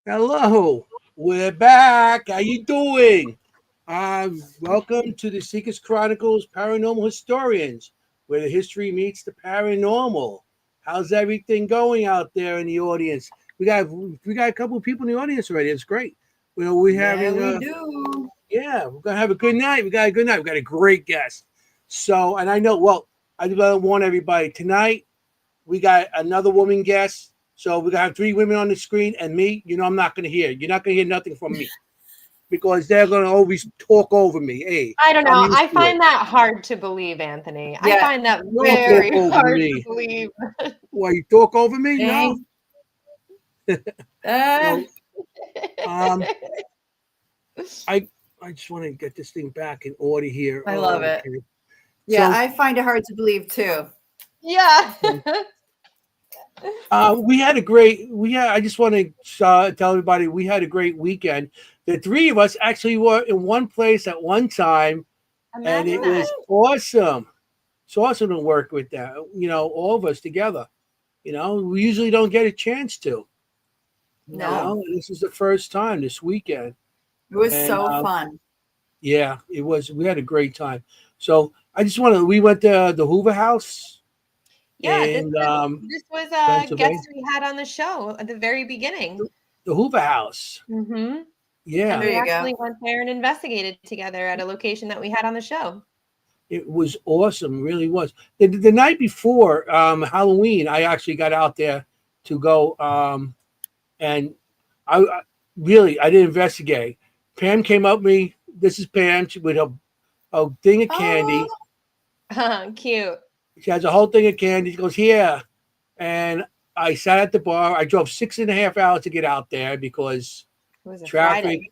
Hello, we're back. How you doing? Welcome to the Seekers Chronicles Paranormal Historians, where the history meets the paranormal. How's everything going out there in the audience? We got a couple of people in the audience already. It's great. We're Yeah, having we do. yeah, we're gonna have a good night. We got a good night. We got a great guest. So, and I know, well, I just want to warn everybody tonight. We got another woman guest. So we're gonna have three women on the screen and me. I'm not gonna hear. You're not gonna hear nothing from me because they're gonna always talk over me. Hey, I don't I'm know. used I to it. find that hard to believe, Anthony. I Yeah. find that You don't talk very over hard to me. believe. Why you talk over me? No. Thanks. Uh, So um, I I just want to get this thing back in order here. I love Oh, it. okay. Yeah, So I find it hard to believe too. Yeah. we had a great. We had. I just want to tell everybody we had a great weekend. The three of us actually were in one place at one time, and Imagine it that. was awesome. It's awesome to work with that. All of us together. We usually don't get a chance to. No, This is the first time this weekend, it was and so fun. yeah, it was. We had a great time. So I just want to. We went to the Hoover House Yeah, this in was this was a Pennsylvania. guest we had on the show at the very beginning. The Hoover House. Hmm. And Yeah, There we you go. actually went there and investigated together at a location that we had on the show. it was awesome. Really was. The night before Halloween, I actually got out there to go, and I really I didn't investigate. Pam came up to me. This is Pam with a thing of Oh, candy. Cute. She has a whole thing of candy. She goes, here. And I sat at the bar. I drove 6.5 hours to get out there because It was a traffic Friday.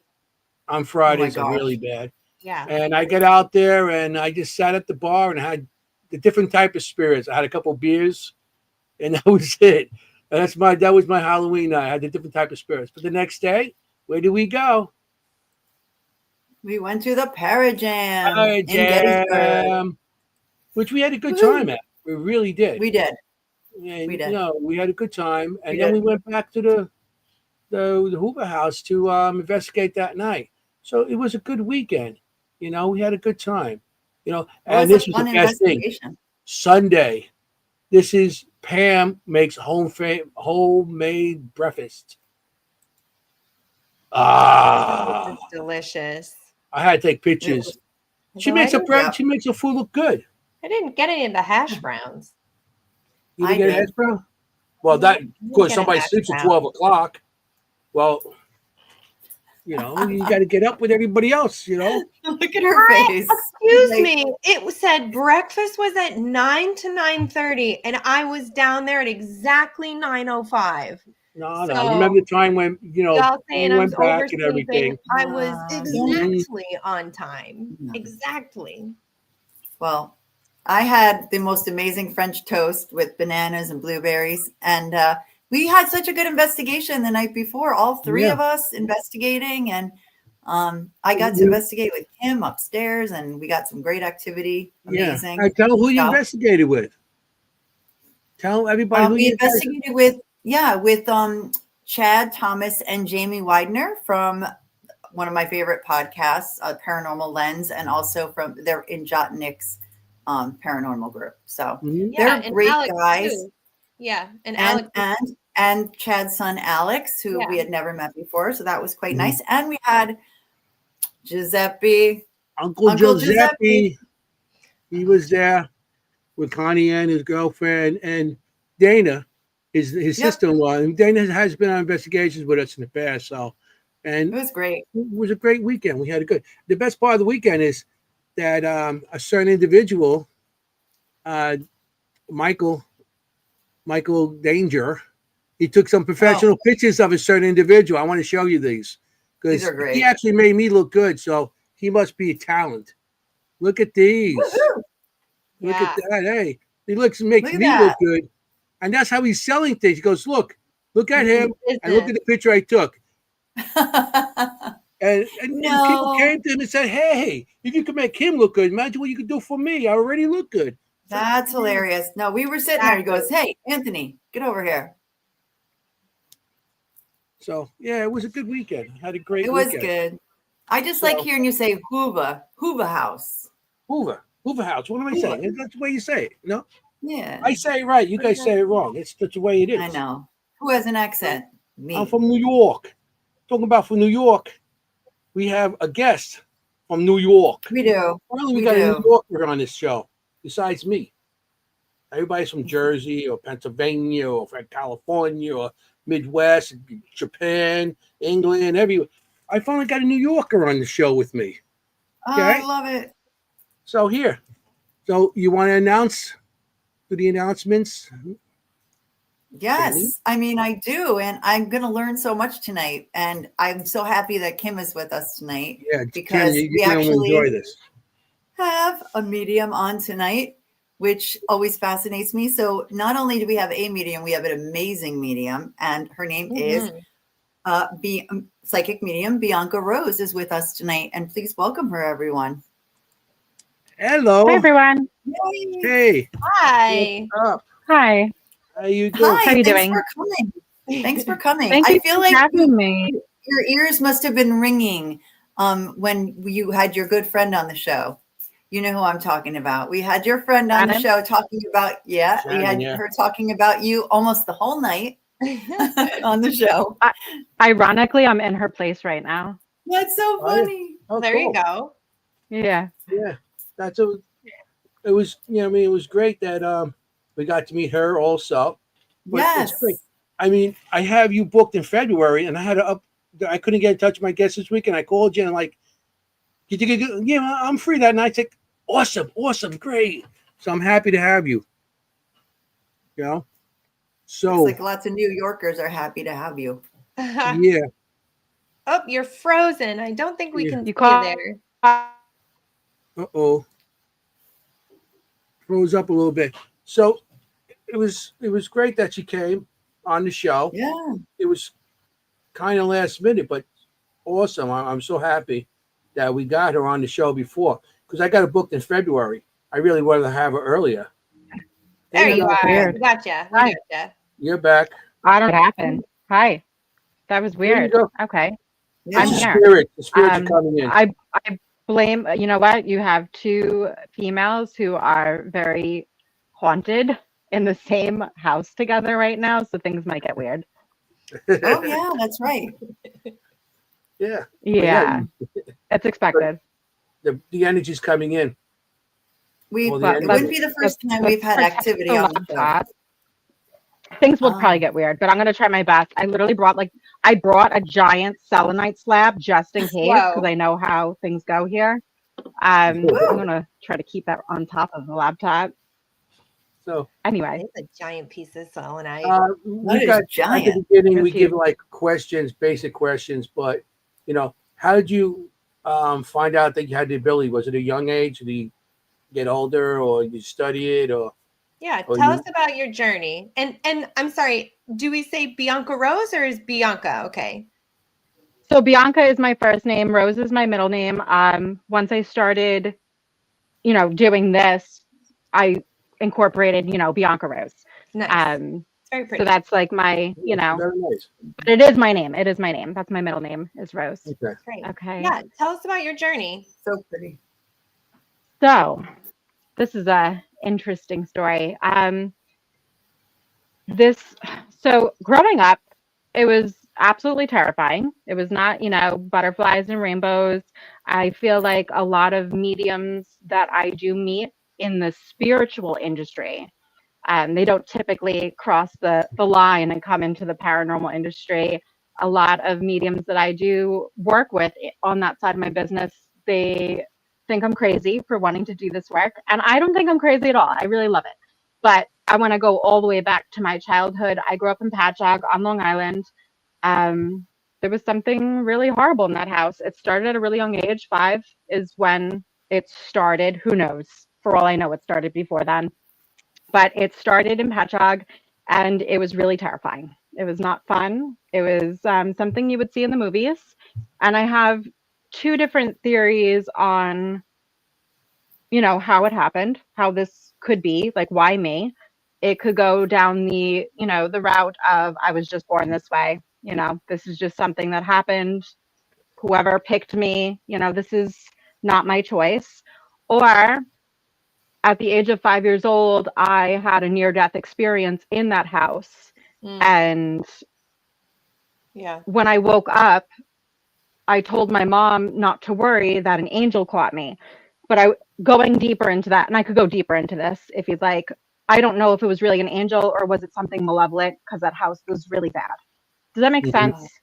on oh my Fridays are really gosh. bad. Yeah. And I get out there and I just sat at the bar and had the different type of spirits. I had a couple of beers and that was it. And that was my Halloween night. I had the different type of spirits. But the next day, where do we go? We went to the Parajam in Gettysburg. Jam, which we had a good Woohoo! time at. We really did. We did. We And did. we had a good time. We And then did. we went back to the Hoover House to investigate that night. So it was a good weekend. We had a good time. It was And a this was the fun best thing. investigation. Sunday. This is Pam makes homemade breakfast. This Ah, is delicious. I had to take It was, pictures. She Although I makes a didn't, bread. yep, She makes her food look good. I didn't get any of the hash browns. You I didn't get a hash did. brown? Well, No, I that of didn't course get a somebody hash sleeps at brown. 12 o'clock. Well, you got to get up with everybody else. Look at her face. Excuse Like, me. It said breakfast was at 9 to 9:30, and I was down there at exactly 9:05. No, no. So Remember the time when y'all we saying I'm went back and oversleeping. everything. I was don't. Mhm. exactly on time. No. Exactly. Well, I had the most amazing French toast with bananas and blueberries. And we had such a good investigation the night before, all three Yeah. of us investigating. And I got to We- investigate with Kimm upstairs, and we got some great activity. Yeah. Amazing Tell who you stuff. investigated with. Tell everybody who We you guys. investigated with Chad Thomas and Jamie Widener from one of my favorite podcasts, Paranormal Lens, and also they're in Jotnik's paranormal group. So Mhm. Yeah, they're and great Alex guys. too. Yeah, and And Alex. and Chad's son Alex, who Yeah. we had never met before. So that was quite Mhm. nice. And we had Giuseppe, Uncle Uncle Giuseppe. Giuseppe. He was there with Connie and his girlfriend and Dana, his Yep, sister-in-law. And Dana has been on investigations with us in the past. So, it and was great. it was a great weekend. We had a good. The best part of the weekend is that a certain individual, uh, Michael Michael Danger, he took some Oh, professional pictures of a certain individual. I want to show you these these because are he great. actually made me look good. So he must be a talent. Look at these. Woohoo! Look at Yeah. that. Hey, he makes Look at me look that. good. And that's how he's selling things. He goes, look at This is him and look at business. the picture I took. And people No, came to him and said, hey, if you could make him look good, imagine what you could do for me. I already look good. It's like, that's hilarious. No, we were sitting there. He Exactly. goes, "Hey, Anthony, get over here." So yeah, it was a good weekend. I had a great It was weekend. good. I just like So hearing you say Hoover House. Hoover House. What am I Hoover. saying? That's the way you say it. No, Yeah, I say it right. You guys say it wrong. It's just the way it I is. know. Who has an So, accent? I'm Me. from New York. Talking about from New York, we have a guest from New York. We do. Finally, we We got a New do. Yorker on this show besides me. Everybody's from Jersey or Pennsylvania or from California or Midwest, Japan, England, everywhere. I finally got a New Yorker on the show with me. Oh, I Okay, love it. so here. So you want to announce, do the announcements, Jenny? Yes, I mean, I do. And I'm going to learn so much tonight. And I'm so happy that Kim is with us tonight Yeah, Jenny, because you're we going to enjoy actually this. have a medium on tonight, which always fascinates me. So not only do we have a medium, we have an amazing medium, and her name is Mhm. psychic medium Bianca Rose is with us tonight. And please welcome her, everyone. Hi, Hello. everyone. Yay. Hey, what's Hi. up? Hi. How you doing? How Hi, are you thanks doing? for coming. Thanks for coming. Thank I you feel for like having me. your ears must have been ringing when you had your good friend on the show. You know who I'm talking about. We had your friend on the Shannon? show talking about, yeah, we Shannon, had yeah. her talking about you almost the whole night on the show. Ironically, I'm in her place right now. That's so Oh, yeah. funny. Oh, There you cool. go. Yeah. Yeah, that's a. It was, I mean, it was great that we got to meet her also. But it's great. Yes. I mean, I have you booked in February, and I had to up. I couldn't get in touch with my guest this week, and I called you and like, yeah, I'm free that night. It's like, awesome, great. So I'm happy to have you. You know. Looks So like lots of New Yorkers are happy to have you. yeah, Oh, you're frozen. I don't think we yeah. can You see you call. there. Uh-oh, froze up a little bit. So it was great that she came on the show. Yeah. It was kind of last minute, but awesome. I'm so happy that we got her on the show before because I got it booked in February. I really wanted to have her earlier. There Hey, you That's are. weird. We gotcha. We Hi. gotcha. you're back. I don't know what happened. Hi. That was There you weird. go. Okay. It's I'm the Yeah. here. spirit. The spirits are coming in. I blame, you know what? You have two females who are very haunted in the same house together right now, so things might get weird. Oh, yeah, that's right. Yeah, but yeah, Yeah. It's expected. the energy's coming in. All the Well, It let's wouldn't energy. be the let's first time let's we've had protect activity the on the show. laptop. Things will probably Oh, get weird, but I'm gonna try my best. I literally brought a giant selenite slab just in case because Whoa. I know how things go here. I'm woo. gonna try to keep that on top of the laptop. So Anyway, It's a giant piece of selenite. we That is got at the giant. beginning. it's We give huge. like questions, basic questions. But how did you find out that you had the ability? Was it a young age? Did you get older, or you study it, Yeah, or tell us you? about your journey. And I'm sorry, do we say Bianca Rose or is Bianca okay? So Bianca is my first name. Rose is my middle name. Once I started, doing this, I incorporated, Bianca Rose. Nice. Um, It's very so pretty. that's like my, Yeah, very nice. but it is my name. It is my name. That's my middle name is Rose. Okay. Great. Okay. Yeah, tell us about your journey. So pretty. So this is a interesting story. This so growing up, it was absolutely terrifying. It was not, butterflies and rainbows. I feel like a lot of mediums that I do meet in the spiritual industry, they don't typically cross the line and come into the paranormal industry. A lot of mediums that I do work with on that side of my business, they think I'm crazy for wanting to do this work. And I don't think I'm crazy at all. I really love it. But I want to go all the way back to my childhood. I grew up in Patchogue on Long Island. Um, there was something really horrible in that house. It started at a really young age. 5 is when it started. Who knows? For all I know, it started before then, but it started in Patchogue and it was really terrifying. It was not fun. It was something you would see in the movies. And I have two different theories on, how it happened, how this could be, like why me. It could go down the route of I was just born this way. this is just something that happened. Whoever picked me, this is not my choice. Or at the age of 5 years old, I had a near-death experience in that house. And Yeah. when I woke up, I told my mom not to worry, that an angel caught me. But going deeper into that, and I could go deeper into this if you'd like. I don't know if it was really an angel or was it something malevolent, because that house was really bad. Does that make Mhm. sense?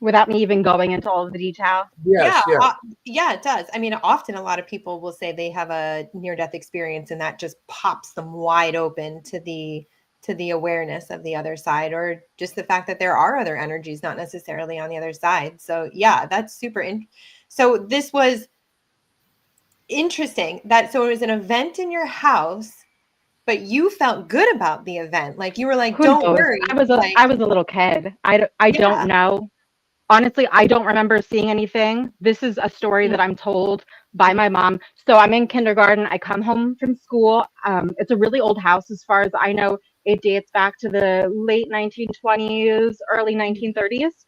Without me even going into all of the detail. Yes, yeah. Yeah, it does. I mean, often a lot of people will say they have a near-death experience, and that just pops them wide open to the awareness of the other side, or just the fact that there are other energies, not necessarily on the other side. So yeah, that's super. So this was interesting. So it was an event in your house, but you felt good about the event. Like you were like, Who "Don't knows? worry." I was a little kid. I don't know. Honestly, I don't remember seeing anything. This is a story that I'm told by my mom. So I'm in kindergarten. I come home from school. It's a really old house. As far as I know, it dates back to the late 1920s, early 1930s.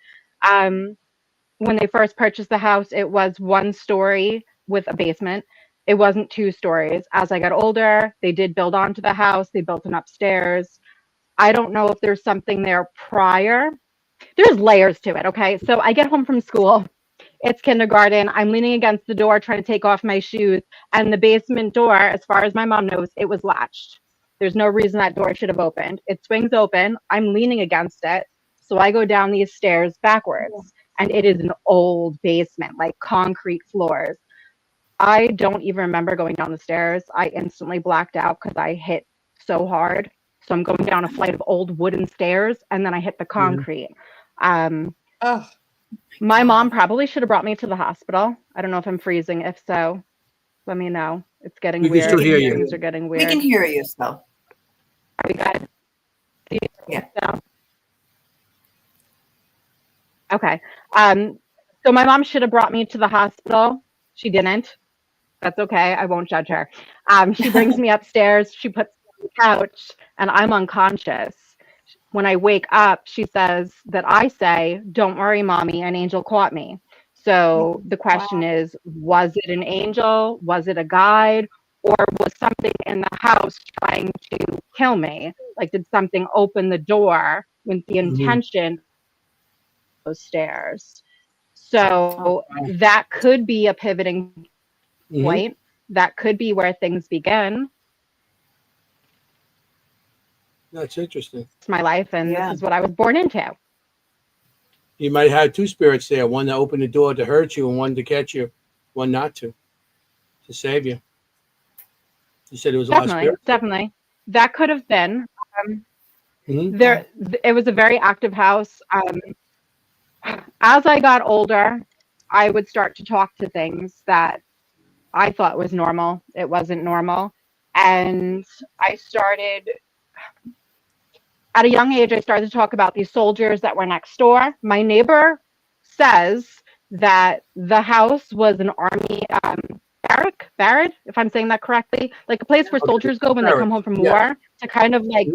When they first purchased the house, it was one story with a basement. It wasn't two stories. As I got older, they did build onto the house. They built an upstairs. I don't know if there's something there prior. There's layers to it, okay? So I get home from school. It's kindergarten. I'm leaning against the door trying to take off my shoes. And the basement door, as far as my mom knows, it was latched. There's no reason that door should have opened. It swings open. I'm leaning against it. So I go down these stairs backwards. And it is an old basement, like concrete floors. I don't even remember going down the stairs. I instantly blacked out because I hit so hard. So I'm going down a flight of old wooden stairs, and then I hit the concrete. My mom probably should have brought me to the hospital. I don't know if I'm freezing. If so, let me know. It's getting We can weird. still hear you. Things are getting We weird. can hear you, so. Are we good? Yeah. So, okay. So my mom should have brought me to the hospital. She didn't. That's okay. I won't judge her. She brings me upstairs. She puts me on the couch, and I'm unconscious. When I wake up, she says that I say, "Don't worry, mommy, an angel caught me." So the question is, was it an angel? Was it a guide? Or was something in the house trying to kill me? Like, did something open the door with the intention of those stairs? So that could be a pivoting point. That could be where things begin. That's interesting. It's my life, and this is what I was born into. You might have two spirits there, one that opened the door to hurt you and one to catch you, one not to save you. You said it was a lot of spirits. Definitely. That could have been. It was a very active house. As I got older, I would start to talk to things that I thought was normal. It wasn't normal. And I started, at a young age, I started to talk about these soldiers that were next door. My neighbor says that the house was an army barrack, if I'm saying that correctly, like a place where soldiers go when they come home from war to kind of like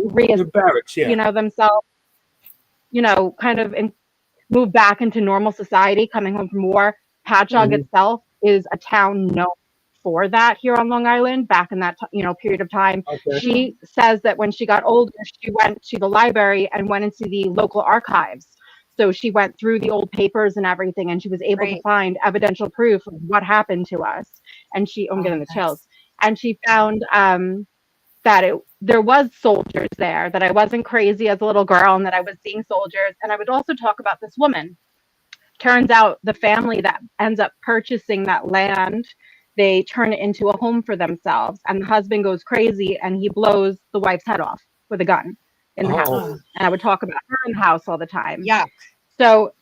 barracks, themselves, kind of move back into normal society, coming home from war. Patchogue itself is a town known for that here on Long Island back in that period of time. She says that when she got older, she went to the library and went into the local archives. So she went through the old papers and everything, and she was able to find evidential proof of what happened to us. And I'm getting the chills. And she found that there was soldiers there, that I wasn't crazy as a little girl, and that I was seeing soldiers. And I would also talk about this woman. Turns out the family that ends up purchasing that land, they turn it into a home for themselves. And the husband goes crazy and he blows the wife's head off with a gun in the house. And I would talk about her in the house all the time. Yeah. So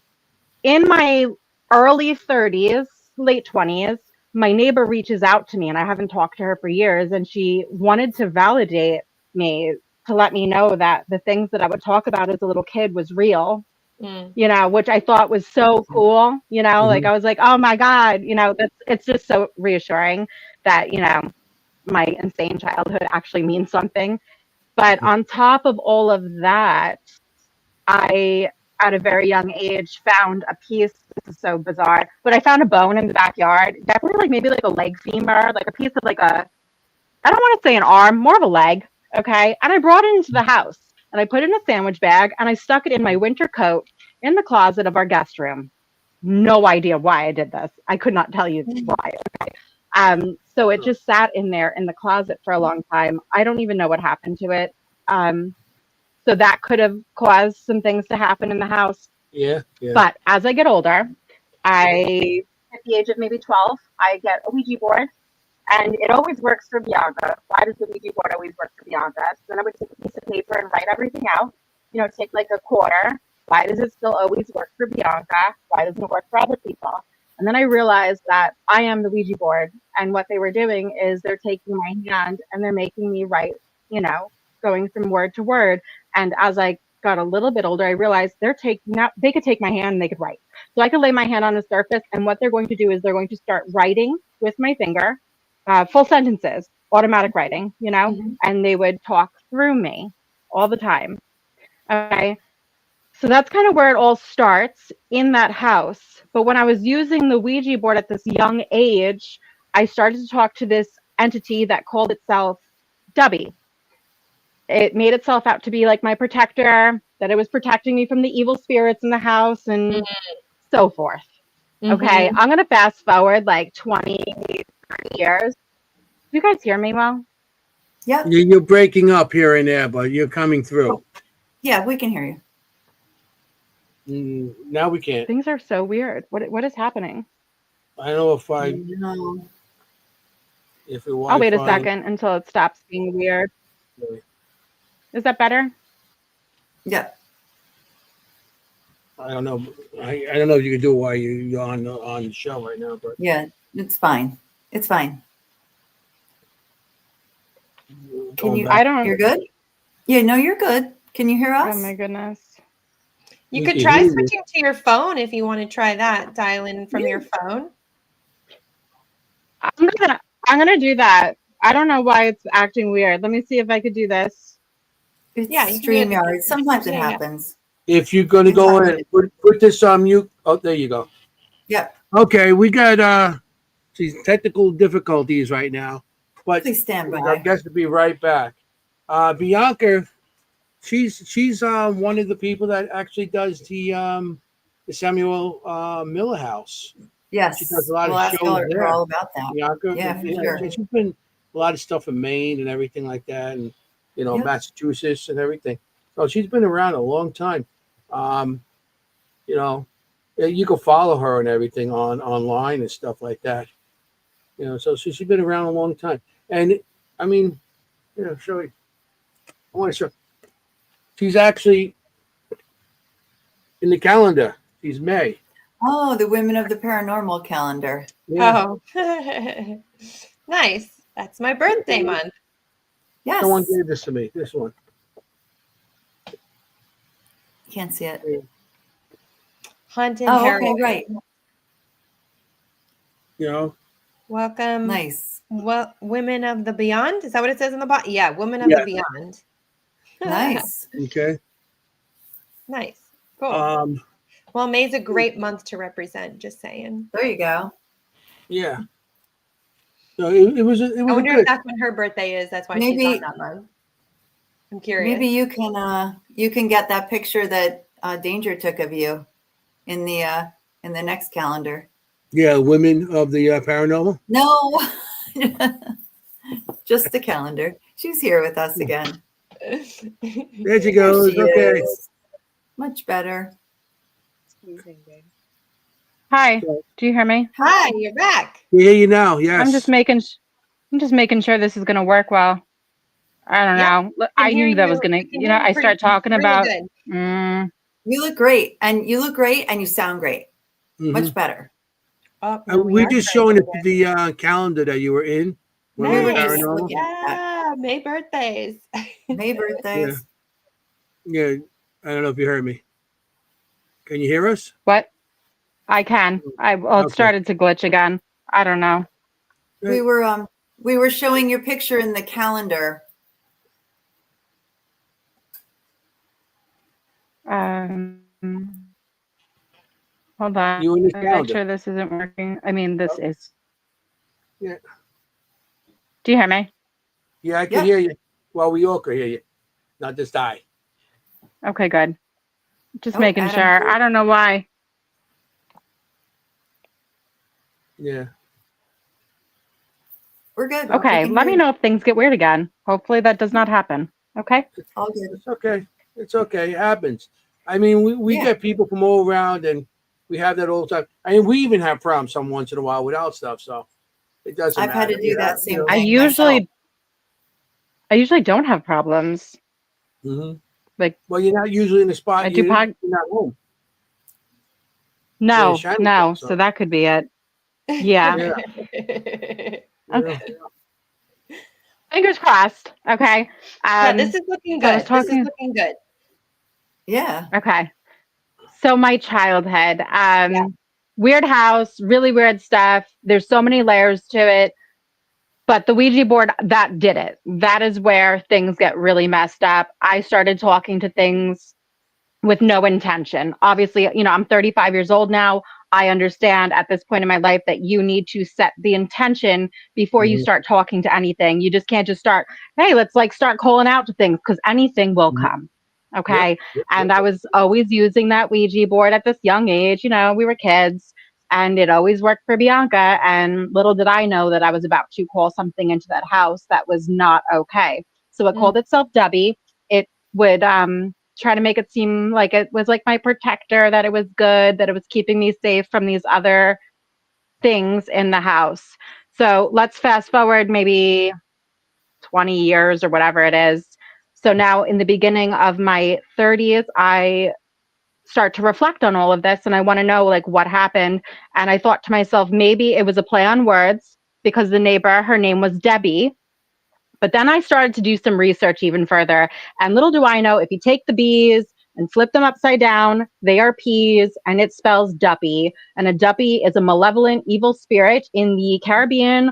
in my early 30s, late 20s, my neighbor reaches out to me, and I haven't talked to her for years. And she wanted to validate me, to let me know that the things that I would talk about as a little kid was real. Which I thought was so cool, like I was like, oh my God, it's just so reassuring that, my insane childhood actually means something. But on top of all of that, I at a very young age found a piece. This is so bizarre, but I found a bone in the backyard. Definitely like maybe like a leg femur, like a piece of like a, I don't want to say an arm, more of a leg. Okay. And I brought it into the house and I put it in a sandwich bag and I stuck it in my winter coat in the closet of our guest room. No idea why I did this. I could not tell you why. So it just sat in there in the closet for a long time. I don't even know what happened to it. So that could have caused some things to happen in the house. Yeah. But as I get older, at the age of maybe 12, I get a Ouija board and it always works for Bianca. Why does the Ouija board always work for Bianca? So then I would take a piece of paper and write everything out, take like a quarter. Why does it still always work for Bianca? Why doesn't it work for other people? And then I realized that I am the Ouija board. And what they were doing is they're taking my hand and they're making me write, going from word to word. And as I got a little bit older, I realized they could take my hand and they could write. So I could lay my hand on the surface. And what they're going to do is they're going to start writing with my finger, full sentences, automatic writing, and they would talk through me all the time. Okay. So that's kind of where it all starts in that house. But when I was using the Ouija board at this young age, I started to talk to this entity that called itself Dubby. It made itself out to be like my protector, that it was protecting me from the evil spirits in the house and so forth. Okay, I'm going to fast forward like 20 years. Do you guys hear me well? Yep. You're breaking up here and there, but you're coming through. Yeah, we can hear you. Now we can't. Things are so weird. What is happening? I don't know if No. it I'll wait a second until it stops being weird. Is that better? Yep. I don't know. I don't know if you can do it while you're on the show right now, but Yeah, it's fine. It's fine. Can you? I don't. You're good. Yeah, no, you're good. Can you hear us? Oh my goodness. You We could can try hear you. switching to your phone if you want to try that. Dial in from your phone. I'm gonna do that. I don't know why it's acting weird. Let me see if I could do this. It's Yeah, you can do it. StreamYard. Sometimes it Yeah. happens. if you're going to go in and put this on mute. Oh, there you go. Yep. Okay, we got these technical difficulties right now, but Please stand our by. guest will be right back. Bianca, she's one of the people that actually does the Samuel Miller House. Yes. She does a lot we'll of ask shows her there. all about that. Bianca, Yeah, for sure. she's been a lot of stuff in Maine and everything like that, and Yep. Massachusetts and everything. So she's been around a long time. You can follow her and everything online and stuff like that. So she's been around a long time. And I mean, show you. I want to show. She's actually in the calendar. She's May. Oh, the Women of the Paranormal calendar. Yeah. Oh, nice. That's my birthday month. Yes. Someone gave this to me. This one. Can't see it. Hunt and Oh, Harold. okay, right. Welcome. Nice. Well, Women of the Beyond. Is that what it says in the bottom? Yeah, Women of the Beyond. Nice. Okay. Nice. Cool. Well, May's a great month to represent. Just saying. There you go. Yeah. So it was. I wonder if that's when her birthday is. That's why she's on that month. I'm curious. Maybe you can get that picture that Danger took of you in the next calendar. Yeah, Women of the Paranormal. No, just the calendar. She's here with us again. There she goes. She Okay. is. Much better. Hi. Do you hear me? Hi, you're back. We hear you now. Yes. I'm just making sure this is gonna work well. I don't know. Look, I knew that was gonna. I start talking about. You look great, and you sound great. Mhm. Much better. Oh, we're just showing the calendar that you were in. Nice. Paranormal. Yeah, May birthdays. May birthdays. Yeah, I don't know if you heard me. Can you hear us? What? I can. It started to glitch again. I don't know. We were showing your picture in the calendar. Hold on. You and the Let me make calendar. sure this isn't working. I mean, this is. Yeah, Do you hear me? yeah, I can Yep. hear you. Well, we all can hear you. Not just I. Okay, good. Just Oh, making Adam sure. too. I don't know why. Yeah. We're good. We Okay, can let hear me you. know if things get weird again. Hopefully that does not happen. Okay? All good. It's okay. It's okay. It happens. I mean, we Yeah. get people from all around, and we have that all the time. I mean, we even have problems some once in a while without stuff, so it doesn't I've had matter. to do that You same know. I thing myself. usually I usually don't have problems. Hmm. Like Well, you're not usually in the I spot. do pod You're not home. You're in No, Shannon, no. So so that could be it. Yeah. yeah. Yeah. Okay. Fingers crossed. Okay. Yeah, this is looking So I was good. This is talking looking good. Yeah. okay. So my childhood, Yeah. weird house, really weird stuff. There's so many layers to it. But the Ouija board, that did it. That is where things get really messed up. I started talking to things with no intention. Obviously, I'm 35 years old now. I understand at this point in my life that you need to set the intention before you Mhm. start talking to anything. You just can't just start, hey, let's like start calling out to things because anything will Mhm. come. Yep. Okay. Yep. And Yep. I was always using that Ouija board at this young age. We were kids and it always worked for Bianca. And little did I know that I was about to call something into that house that was not okay. So it Mm. called itself Debbie. It would try to make it seem like it was like my protector, that it was good, that it was keeping me safe from these other things in the house. So let's fast forward maybe 20 years or whatever it is. So now in the beginning of my 30s, I start to reflect on all of this and I want to know like what happened. And I thought to myself, maybe it was a play on words because the neighbor, her name was Debbie. But then I started to do some research even further. And little do I know, if you take the B's and flip them upside down, they are P's and it spells duppy. And a duppy is a malevolent evil spirit in the Caribbean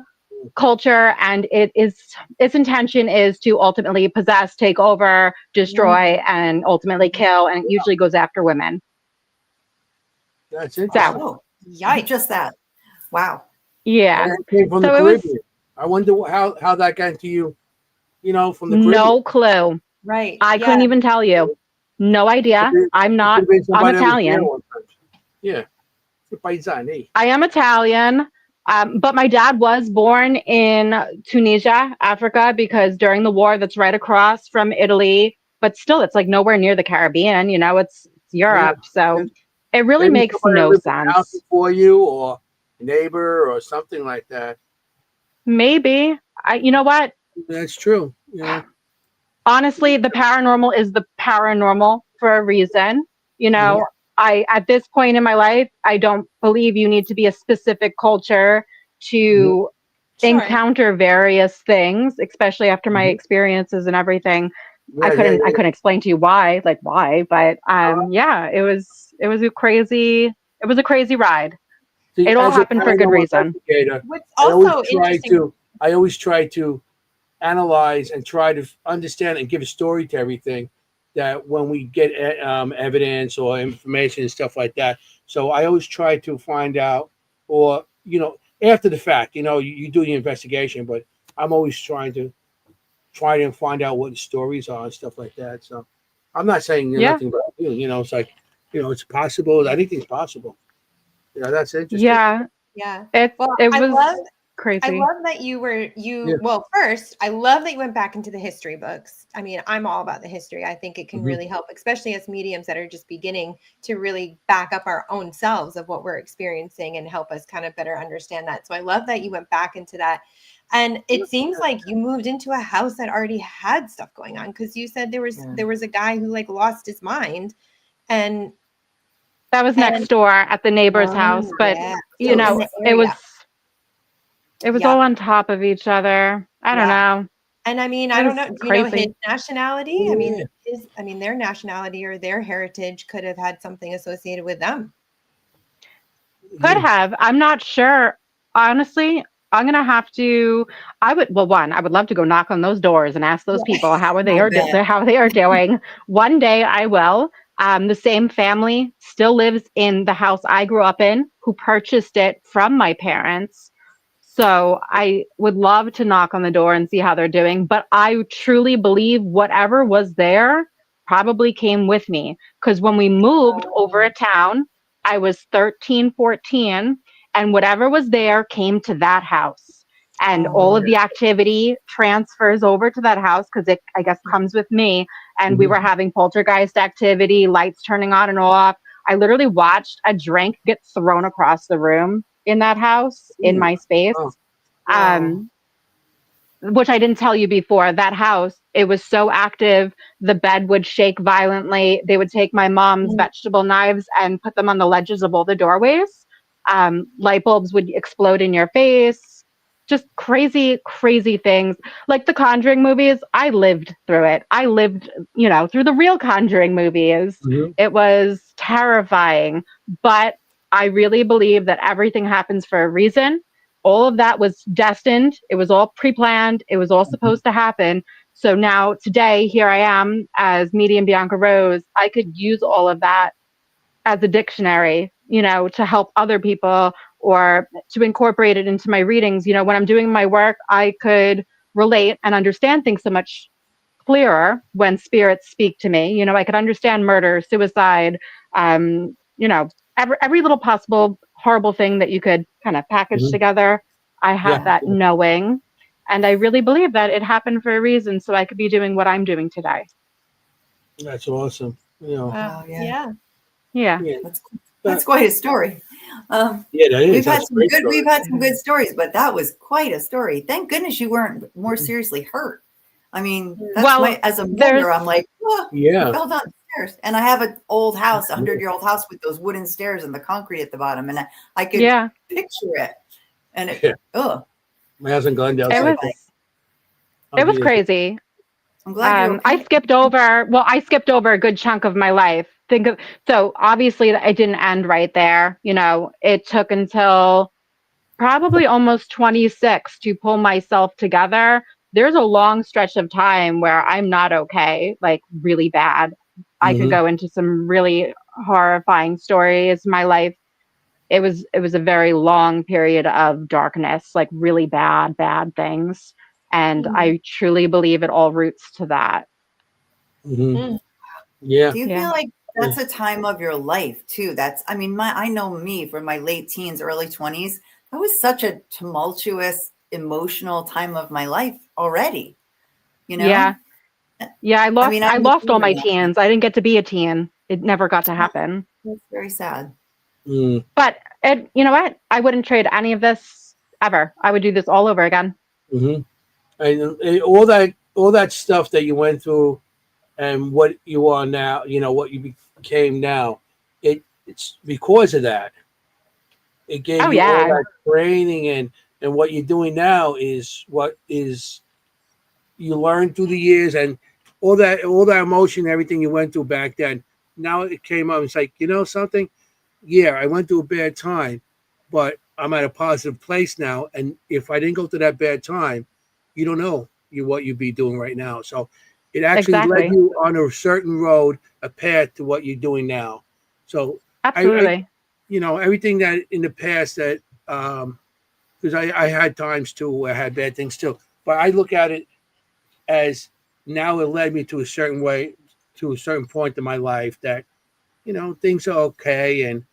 culture. And its intention is to ultimately possess, take over, destroy, Mm. and ultimately kill. And it usually goes after women. That's So, interesting. Oh, Yikes. just that. Wow. yeah. And it came from the So it was Caribbean. I wonder how that got into you. From the Caribbean. no clue. Right. I Yeah. couldn't even tell you. No idea. It I'm could not, have been I'm somebody that was there Italian. one time. Yeah. Paisani. I am Italian, but my dad was born in Tunisia, Africa, because during the war, that's right across from Italy. But still, it's like nowhere near the Caribbean. It's Yeah. Europe, so And it really maybe makes somebody that no lived in the house sense. before you, or a neighbor, or something like that. Maybe you know what? That's true. Honestly, the paranormal is the paranormal for a reason. You Mhm. know, I at this point in my life, I don't believe you need to be a specific culture Mhm. to Sure. encounter various things, especially after my Mhm. experiences and everything. I Yeah. Yeah. couldn't I Yeah. couldn't explain to you why, but yeah, it was a crazy ride. See, It all as a happened for a good paranormal reason. investigator, What's I always also try interesting. to. I always try to analyze and try to understand and give a story to everything that when we get evidence or information and stuff like that. So I always try to find out, or after the fact, you do the investigation, but I'm always try to find out what the stories are and stuff like that. So I'm not saying Yeah. nothing about you. It's like it's possible. Anything's possible. That's interesting. Yeah. Yeah. It Well, it I was love I crazy. love that Yeah. well, first, I love that you went back into the history books. I mean, I'm all about the history. I think it can Hmm. really help, especially as mediums that are just beginning to really back up our own selves of what we're experiencing and help us kind of better understand that. So I love that you went back into that. And it seems like you moved into a house that already had stuff going on because you said Yeah. there was a guy who like lost his mind and That was and next door at the neighbor's house, but yeah, you so in know, the it was area. it was Yeah. all on top of each other. I don't Yeah. know. And I mean, It I don't was know. Do you know his crazy. nationality? Yeah. Their nationality or their heritage could have had something associated with them. Could Yeah. have. I'm not sure. Honestly, I'm gonna have to. I would love to go knock on those doors and ask those Yeah. people how are they I are bet. how they are doing. One day I will. The same family still lives in the house I grew up in, who purchased it from my parents. So I would love to knock on the door and see how they're doing. But I truly believe whatever was there probably came with me. Because when we moved over a town, I was 13, 14, and whatever was there came to that house. And all of the activity transfers over to that house because it, I guess, comes with me. And we were having poltergeist activity, lights turning on and off. I literally watched a drink get thrown across the room in that house, in Ooh. my space. Oh. Um, which I didn't tell you before, that house, it was so active. The bed would shake violently. They would take my mom's vegetable knives and put them on the ledges of all the doorways. Light bulbs would explode in your face. Just crazy, crazy things. Like the Conjuring movies, I lived through it. I lived, through the real Conjuring movies. Mhm. It was terrifying, but I really believe that everything happens for a reason. All of that was destined. It was all pre-planned. It was all supposed to happen. So now today, here I am as medium Bianca Rose. I could use all of that as a dictionary, to help other people or to incorporate it into my readings. When I'm doing my work, I could relate and understand things so much clearer when spirits speak to me. I could understand murder, suicide, um, you know, every little possible horrible thing that you could kind of package Mhm. together. I Yeah. have that knowing. And I really believe that it happened for a reason, so I could be doing what I'm doing today. That's awesome. Wow. Yeah. Yeah. Yeah. That's quite a story. Yeah, that is. We've had That's a some great good story. we've had some good stories, but that was quite a story. Thank goodness you weren't more seriously hurt. I mean, that's Well, as a there's mother, I'm like, oh, I Yeah. fell down the stairs. And I have an old house, 100-year-old house with those wooden stairs and the concrete at the bottom. And I could yeah, picture it. And Yeah. oh, My husb't gone down. it was I'll it was be there. crazy. I'm glad you're okay. I skipped over a good chunk of my life. So obviously it didn't end right there. It took until probably almost 26 to pull myself together. There's a long stretch of time where I'm not okay, like really bad. I could Mhm. go into some really horrifying stories. My life, it was a very long period of darkness, like really bad things. And I truly believe it all roots to that. Mhm. Mm. Yeah. Do you Yeah. feel like that's a time of your life too? I know me from my late teens, early 20s. That was such a tumultuous, emotional time of my life already. You know? Yeah. Yeah, I I lost mean, I I'm lost all my remembering that. teens. I didn't get to be a teen. It never got to happen. That's very sad. Mm. But you know what? I wouldn't trade any of this ever. I would do this all over again. Mhm. And all that stuff that you went through, and what you are now, what you became now, it's because of that. It gave Oh you all yeah, that training, and what you're doing now is what is you learned through the years, and all that emotion, everything you went through back then. Now it came up. It's like, something. Yeah, I went through a bad time, but I'm at a positive place now. And if I didn't go through that bad time, you don't know what you'd be doing right now. So it actually led exactly. you on a certain road, a path to what you're doing now. So I Absolutely. everything that in the past that because I had times too where I had bad things too, but I look at it as now it led me to a certain way, to a certain point in my life that things are okay, and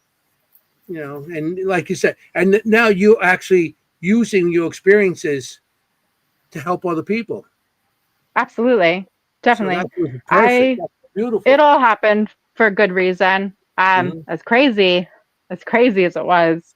like you said, and now you actually using your experiences to help other people. Absolutely. So Definitely. that was perfect. I That's It beautiful. all happened for a good reason. Mhm. As crazy as it was,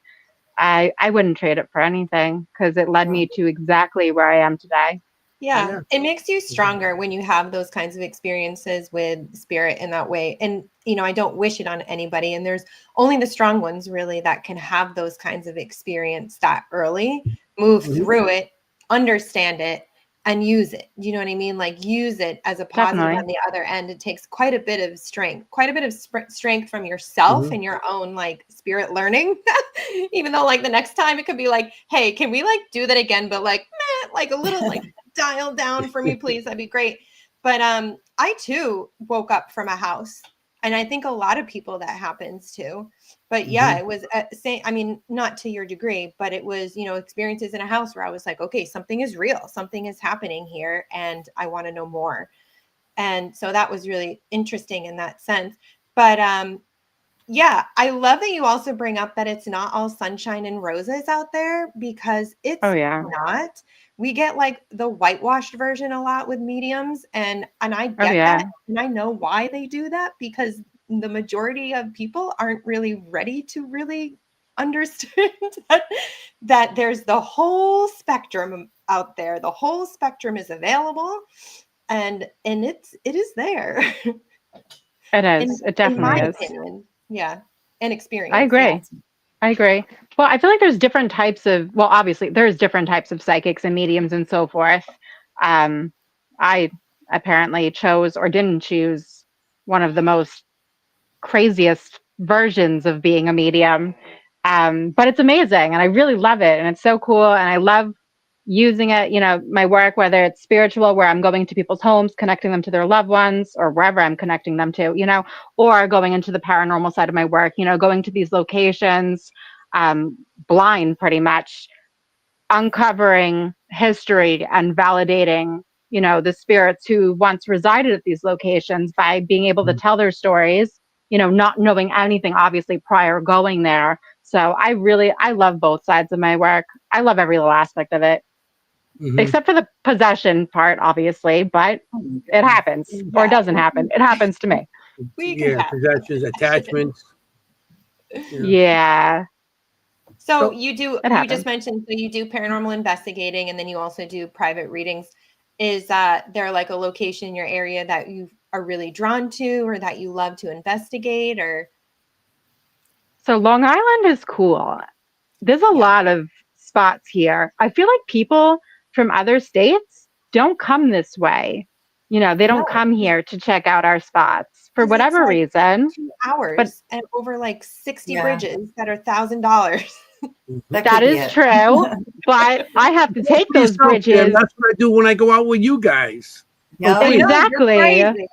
I wouldn't trade it for anything because it led me to exactly where I am today. Yeah, Yeah. it makes you stronger when you have those kinds of experiences with spirit in that way. And, I don't wish it on anybody. And there's only the strong ones really that can have those kinds of experience that early, move Mhm. through it, understand it, and use it. You know what I mean? Like use it as a positive Definitely. on the other end. It takes quite a bit of strength, quite a bit of strength from yourself Mhm. and your own like spirit learning. Even though like the next time it could be like, hey, can we like do that again? But like, like a little like dial down for me, please. That'd be great. But I too woke up from a house And I think a lot of people that happens to. But yeah, it was same. I mean, not to your degree, but it was, experiences in a house where I was like, okay, something is real, something is happening here, and I want to know more. And so that was really interesting in that sense. But yeah, I love that you also bring up that it's not all sunshine and roses out there, because it's Oh yeah. not. We get like the whitewashed version a lot with mediums, and I Oh get yeah. that, and I know why they do that, because the majority of people aren't really ready to really understand that there's the whole spectrum out there. The whole spectrum is available, and it is there. It in is. It in my definitely is. opinion. Yeah. And I experience. agree. Yes. I agree. Well, I feel like there's different types of, well, obviously there's different types of psychics and mediums and so forth. Um, I apparently chose or didn't choose one of the most craziest versions of being a medium. But it's amazing and I really love it. And it's so cool. And I love using it, my work, whether it's spiritual, where I'm going to people's homes, connecting them to their loved ones, or wherever I'm connecting them to, or going into the paranormal side of my work, going to these locations, blind pretty much, uncovering history and validating, the spirits who once resided at these locations by being able to tell their stories, not knowing anything obviously prior going there. So I love both sides of my work. I love every little aspect of it, except for the possession part, obviously, but Oh my it God. happens or it doesn't happen. It happens to me. We can Yeah, have possessions, attachments. Yeah. Yeah, So So it you just happens. mentioned, so you do paranormal investigating and then you also do private readings. Is there like a location in your area that you are really drawn to or that you love to investigate, or So Long Island is cool. There's a yeah. lot of spots here. I feel like people from other states don't come this way. They No, don't come here to check out our spots for because it's whatever like reason. 2 hours But and over like 60 Yeah, bridges that are $1,000. that that could be is it. true. But I have to take for those yourself, Kim. bridges. That's what I do when I go out with you guys. Oh, Yep. I please. know, you're Exactly. crazy.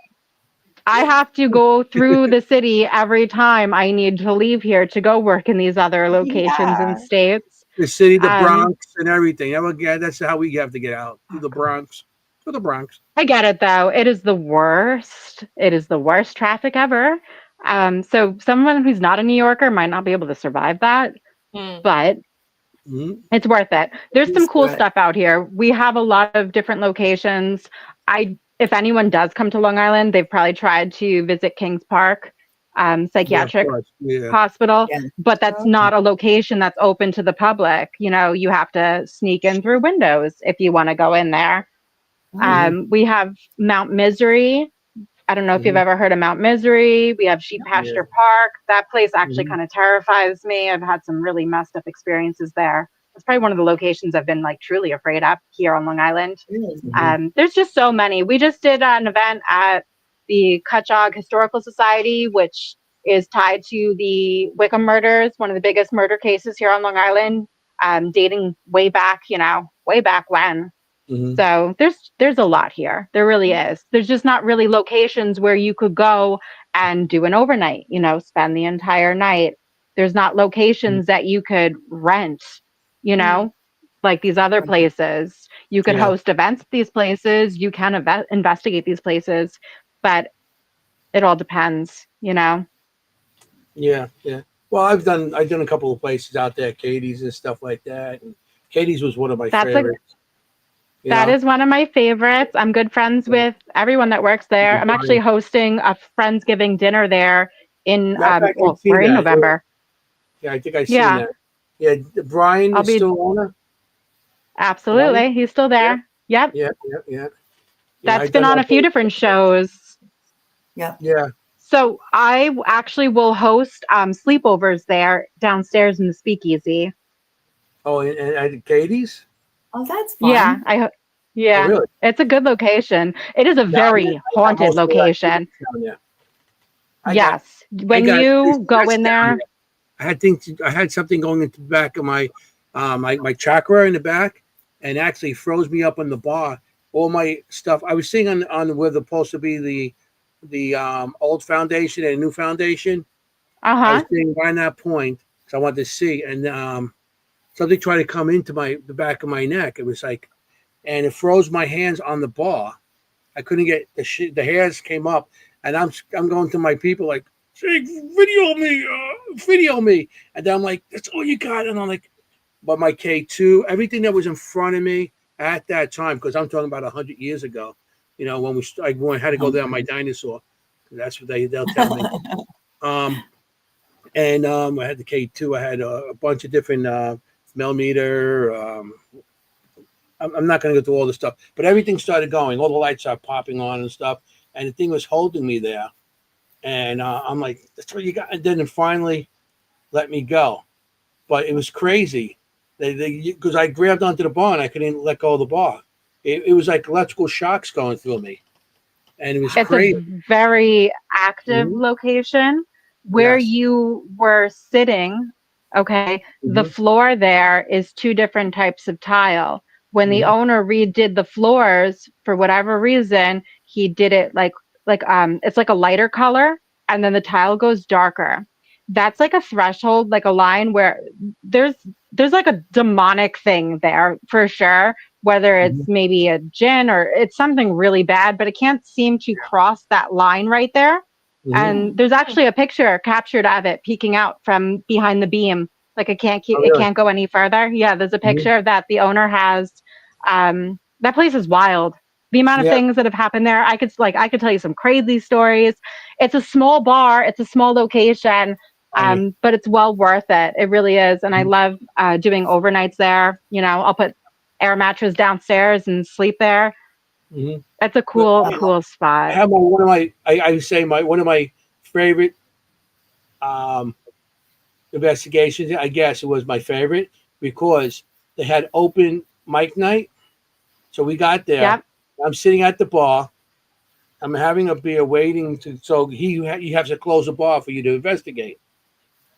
I have to go through the city every time I need to leave here to go work in these other locations and Yeah. states. The city, the Um, Bronx, and everything. Yeah, that's how we have to get out to the Bronx. To the Bronx. I get it though. It is the worst. It is the worst traffic ever. So someone who's not a New Yorker might not be able to survive that, Hmm. but Mm-hmm. it's worth it. There's some Used cool to it. stuff out here. We have a lot of different locations. If anyone does come to Long Island, they've probably tried to visit Kings Park Yeah, of Psychiatric course. Yeah. Hospital, Yeah. but that's not a location that's open to the public. You have to sneak in through windows if you want to go in there. Oh, We have Mount Misery. I don't know if you've Mm-hmm. ever heard of Mount Misery. We have Sheep Yeah. Pasture Park. That place actually Mm-hmm. kind of terrifies me. I've had some really messed up experiences there. It's probably one of the locations I've been like truly afraid of here on Long Island. really? Mm-hmm. There's just so many. We just did an event at the Cutchogue Historical Society, which is tied to the Wickham murders, one of the biggest murder cases here on Long Island, dating way back, way back when. Mm-hmm. So there's a lot here. There really is. There's just not really locations where you could go and do an overnight, spend the entire night. There's not locations that you could rent, you Hmm. know, like these other places. You could Yeah. host events at these places. You can investigate these places, but it all depends. Yeah. Yeah. Well, I've done a couple of places out there, Katie's and stuff like that. And Katie's was one of my That's a favorites. You That know, is one of my favorites. I'm good friends with everyone that works there. I'm actually Brian. hosting a Friendsgiving dinner there in Matter of fact, I've seen we're in that. November. Yeah, I think I've seen Yeah, that. Yeah, Brian I'll is be still owner. Brian. absolutely. He's still Yeah. there. Yep. Yeah. Yeah. Yeah. Yeah. That's I've been done on that a few place. different shows. Yep. Yeah. So I actually will host sleepovers there downstairs in the speakeasy. Oh, and Katie's. Oh, that's Yeah, fun. Oh, yeah, really? it's a good location. It is a Down there. very haunted Most of the location. activities down there. I got. Yes. I When got you go that's in down there, there. I had something going into the back of my chakra in the back, and actually froze me up on the bar. All my stuff. I was seeing on where the supposed to be the old foundation and new foundation. I was Uh-huh. sitting right on that point because I wanted to see, and something tried to come into the back of my neck. It was like, and it froze my hands on the bar. I couldn't get the hairs came up, and I'm going to my people like, say, video me, and then I'm like, that's all you got, and I'm like, but my K2, everything that was in front of me at that time, because I'm talking about 100 years ago, when I had to go Oh, there on my dinosaur, that's what they'll tell me. And I had the K2. I had a bunch of different millimeter. I'm not going to go through all the stuff, but everything started going. All the lights started popping on and stuff, and the thing was holding me there. And I'm like, "That's what you got." And then it finally let me go, but it was crazy. Because I grabbed onto the bar and I couldn't let go of the bar. It was like electrical shocks going through me, and it was It's a crazy. very active Mhm. location where Yes. you were sitting. Okay. The Hmm. floor there is two different types of tile. When the Hmm. owner redid the floors, for whatever reason, he did it like it's like a lighter color and then the tile goes darker. That's like a threshold, like a line where there's there's like a demonic thing there for sure, whether it's Hmm. maybe a gin or it's something really bad, but it can't seem to cross that line right there. Hmm. And there's actually a picture captured of it peeking out from behind the beam. Like Oh, it really? can't go any further. Yeah, there's a Hmm. picture that the owner has. That place is wild. The amount of Yeah. things that have happened there, I could tell you some crazy stories. It's a small bar, it's a small location, Funny. but it's well worth it. It really is, and I Hmm. love doing overnights there. I'll put air mattress downstairs and sleep there. Hmm. That's a But cool I spot. have one of my I say my one of my favorite um, investigations. I guess it was my favorite because they had open mic night. So we got there. Yep. I'm sitting at the bar. I'm having a beer, waiting to. So he has to close the bar for you to investigate.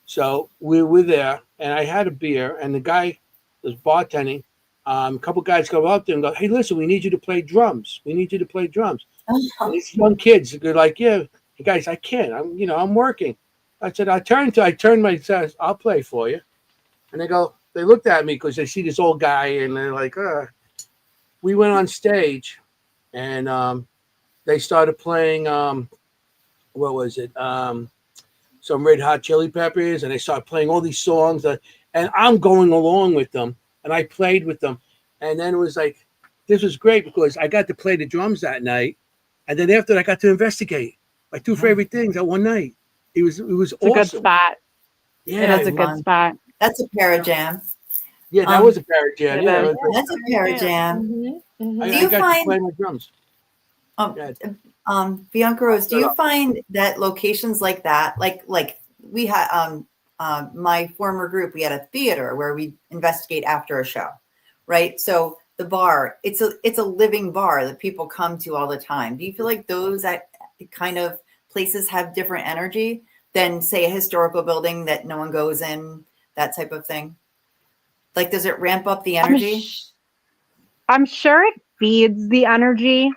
So we were there, and I had a beer, and the guy was bartending. A couple guys go up there and go, "Hey, listen, we need you to play drums. We need you to play drums." And these young kids, they're like, "Yeah, hey guys, I can't. I'm working." I said, I turned my says, "I'll play for you." And they looked at me because they see this old guy, and they're like, We went on stage, and they started playing. What was it? Some Red Hot Chili Peppers, and they started playing all these songs, and I'm going along with them, and I played with them, and then it was like, this was great because I got to play the drums that night, and then after that, I got to investigate my two favorite things at one night. It was It's a good awesome. spot. It Yeah, is That's a good fun. spot. That's a parajam. yeah, that was Um, a parrot jam. It Yeah, is. it was that's a Yeah. parajam. Do I you got to find, play my drums. um, Yeah, Bianca Rose, do shut you up. find that locations like that, like we had, my former group, we had a theater where we investigate after a show, right? So the bar, it's a living bar that people come to all the time. Do you feel like those kind of places have different energy than say a historical building that no one goes in, that type of thing? Like, does it ramp up the I'm energy? sh- I'm sure it feeds the energy,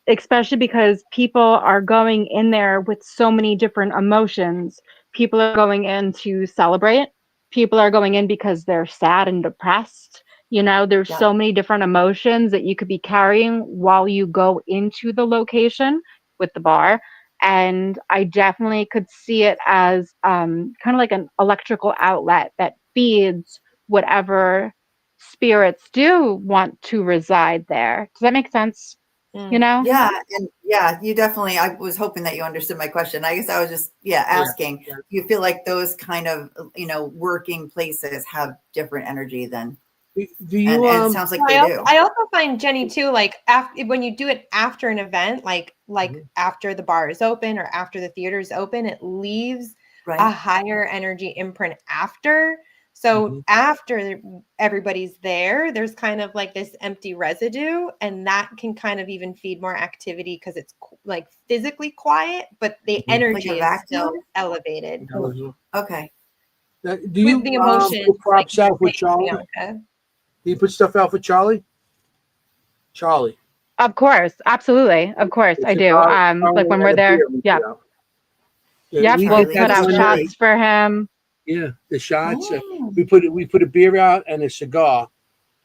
especially because people are going in there with so many different emotions. People are going in to celebrate. People are going in because they're sad and depressed. There's Yeah. so many different emotions that you could be carrying while you go into the location with the bar. And I definitely could see it as kind of like an electrical outlet that feeds whatever spirits do want to reside there. Does that make sense? You know? Yeah, and yeah, you definitely. I was hoping that you understood my question. I guess I was just, yeah, Yeah, asking. yeah. You feel like those kind of, working places have different energy than, Do and you and it sounds like I they also, do. I also find Jenny too, like after when you do it after an event, like Mhm. after the bar is open or after the theater is open, it leaves a Right? higher energy imprint after. So Mhm. after everybody's there, there's kind of like this empty residue, and that can kind of even feed more activity because it's like physically quiet, but the Mhm. Like energy a is still vacuum? elevated That was- Okay. Do with the you emotions, put like props you're out for saying, Charlie? Bianca. Do you put stuff out for Charlie? Charlie. Of course, absolutely, of course, The I do. cigar, Like when and we're a beer there, we yeah, put out. Yeah, yep, we Charlie we'll did that put leads the the out one night. shots way. for him. Yeah, the shots. Oh, We put a beer out and a cigar,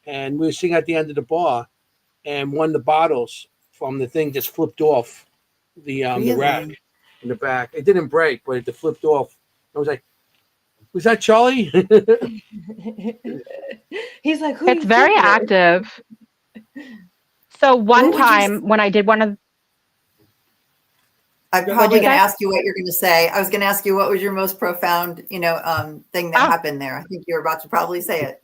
and we were sitting at the end of the bar, and one of the bottles from the thing just flipped off the rack really? in the back. It didn't break, but it flipped off. I was like, "Was that Charlie?" He's like, who do It's you think very it is? active. So one What would you? time when I did one of, I'm Yeah, what'd probably you going to say? ask you what you're going to say. I was going to ask you what was your most profound, thing that Oh, happened there. I think you're about to probably say it.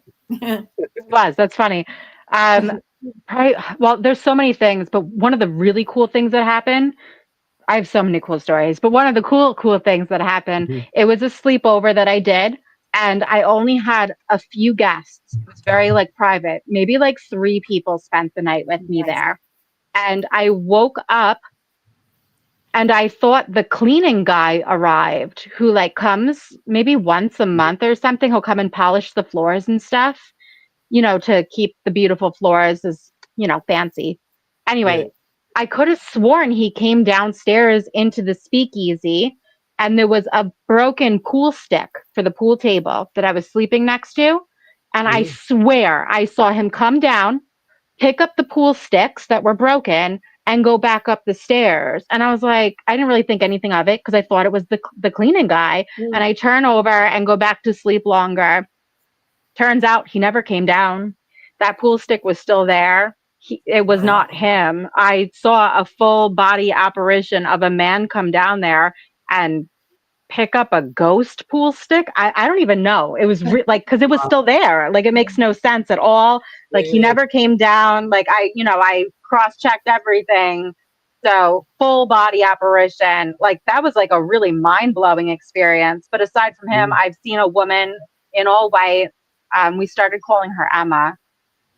it was. That's funny. Um, probably, well, there's so many things, but one of the really cool things that happened, I have so many cool stories, but one of the cool things that happened, Mhm. it was a sleepover that I did, and I only had a few guests. It was very like private. Maybe like 3 people spent the night with me Nice. there. And I woke up and I thought the cleaning guy arrived, who like comes maybe once a month or something. He'll come and polish the floors and stuff, to keep the beautiful floors as, fancy. Yeah. Anyway, I could have sworn he came downstairs into the speakeasy and there was a broken pool stick for the pool table that I was sleeping next to. And I Mhm. swear I saw him come down, pick up the pool sticks that were broken and go back up the stairs. And I was like, I didn't really think anything of it because I thought it was the cleaning guy. And I turn over and go back to sleep longer. Turns out he never came down. That pool stick was still there. It was not Wow. him. I saw a full body apparition of a man come down there and pick up a ghost pool stick. I don't even know. It was like, because it was Wow. still there. Like, it makes no sense at all. Like, he Yeah. never came down. Like, I cross checked everything. So, full body apparition. Like, that was like a really mind blowing experience. But aside from him, Mhm. I've seen a woman in all white. We started calling her Emma.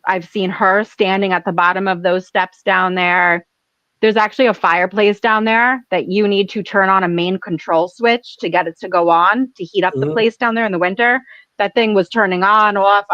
I've seen her standing at the bottom of those steps down there. There's actually a fireplace down there that you need to turn on a main control switch to get it to go on to heat up the Mhm. place down there in the winter. That thing was turning on, off,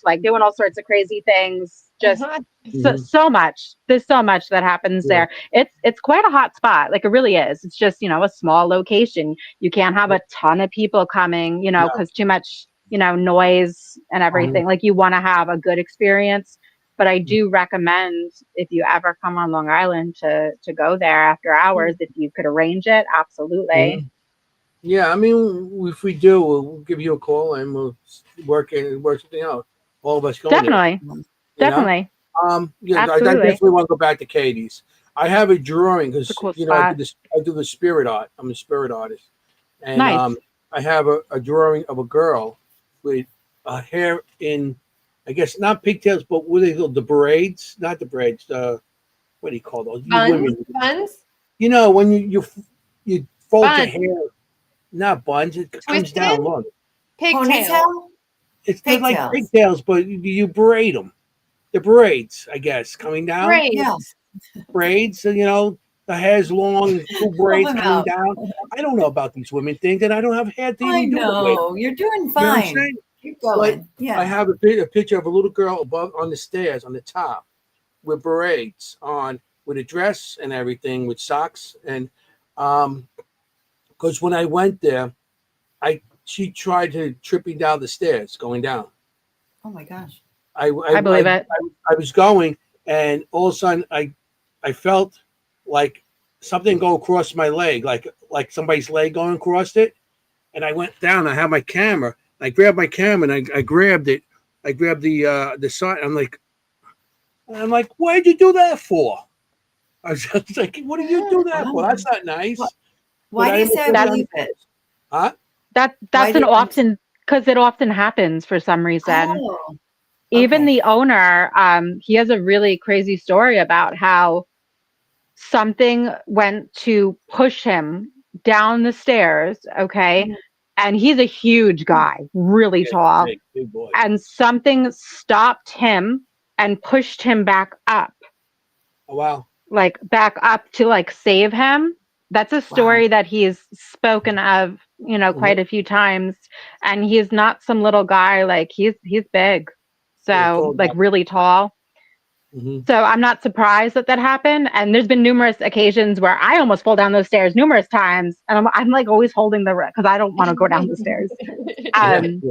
like doing all sorts of crazy things. Just Mhm. so much. There's so much that happens Yeah. there. It's quite a hot spot. Like, it really is. It's just, a small location. You can't have a ton of people coming, No. because too much, noise and Mhm. everything. Like, you want to have a good experience. But I do recommend, if you ever come on Long Island, to go there after hours. If you could arrange it, absolutely. Mhm. Yeah, I mean, if we do, we'll give you a call and we'll work something out. All of us going there, Definitely. you know. Definitely. Yeah, I Absolutely. definitely want to go back to Katie's. I have a drawing It's a because cool spot. I do the spirit art. I'm a spirit artist, and Nice. I have a drawing of a girl with hair in, I guess not pigtails, but what do they call the braids? Not the braids. What do you call those? You Buns? women, Buns? when you fold your Buns. hair, not buns. It comes Twisted? down long. Pigtail. Ponytail? They're like Pigtails. pigtails, but you braid them. The braids, I guess, coming down. Yeah. Braids. Braids, so, the hair's long, two Help braids him coming out. down. I don't know about these women things, and I don't have hair to I even do it with. know. You're doing You know what I'm fine. saying? Keep But going. I Yeah. have a picture of a little girl above on the stairs on the top with braids on, with a dress and everything, with socks. And because when I went there, she tried to trip me down the stairs going down. Oh my gosh. I believe it. I was going, and all of a sudden I felt like something go across my leg, like somebody's leg going across it. And I went down. I had my camera. I grabbed my camera and I grabbed it. I grabbed the side. I'm like, why'd you do that for? I was like, what did you do that for? Wow. That's not Wh- nice. But Why I do you didn't say I put it That's on the believe it? post. Huh? Why that's do an you? often, because it often happens for some reason. Oh, Even okay. the owner, he has a really crazy story about how something went to push him down the stairs, okay? And he's a huge guy, really Yeah, tall. big boy. And something stopped him and pushed him back up, Oh wow. like back up to like save him. That's a Wow. story that he's spoken of, Mhm. quite a few times. And he's not some little guy, like he's big. Yeah, So tall guy. like really tall. Hmm. So I'm not surprised that that happened. And there's been numerous occasions where I almost fall down those stairs numerous times, and I'm like always holding the because I don't want to go down the stairs. Yeah. Um,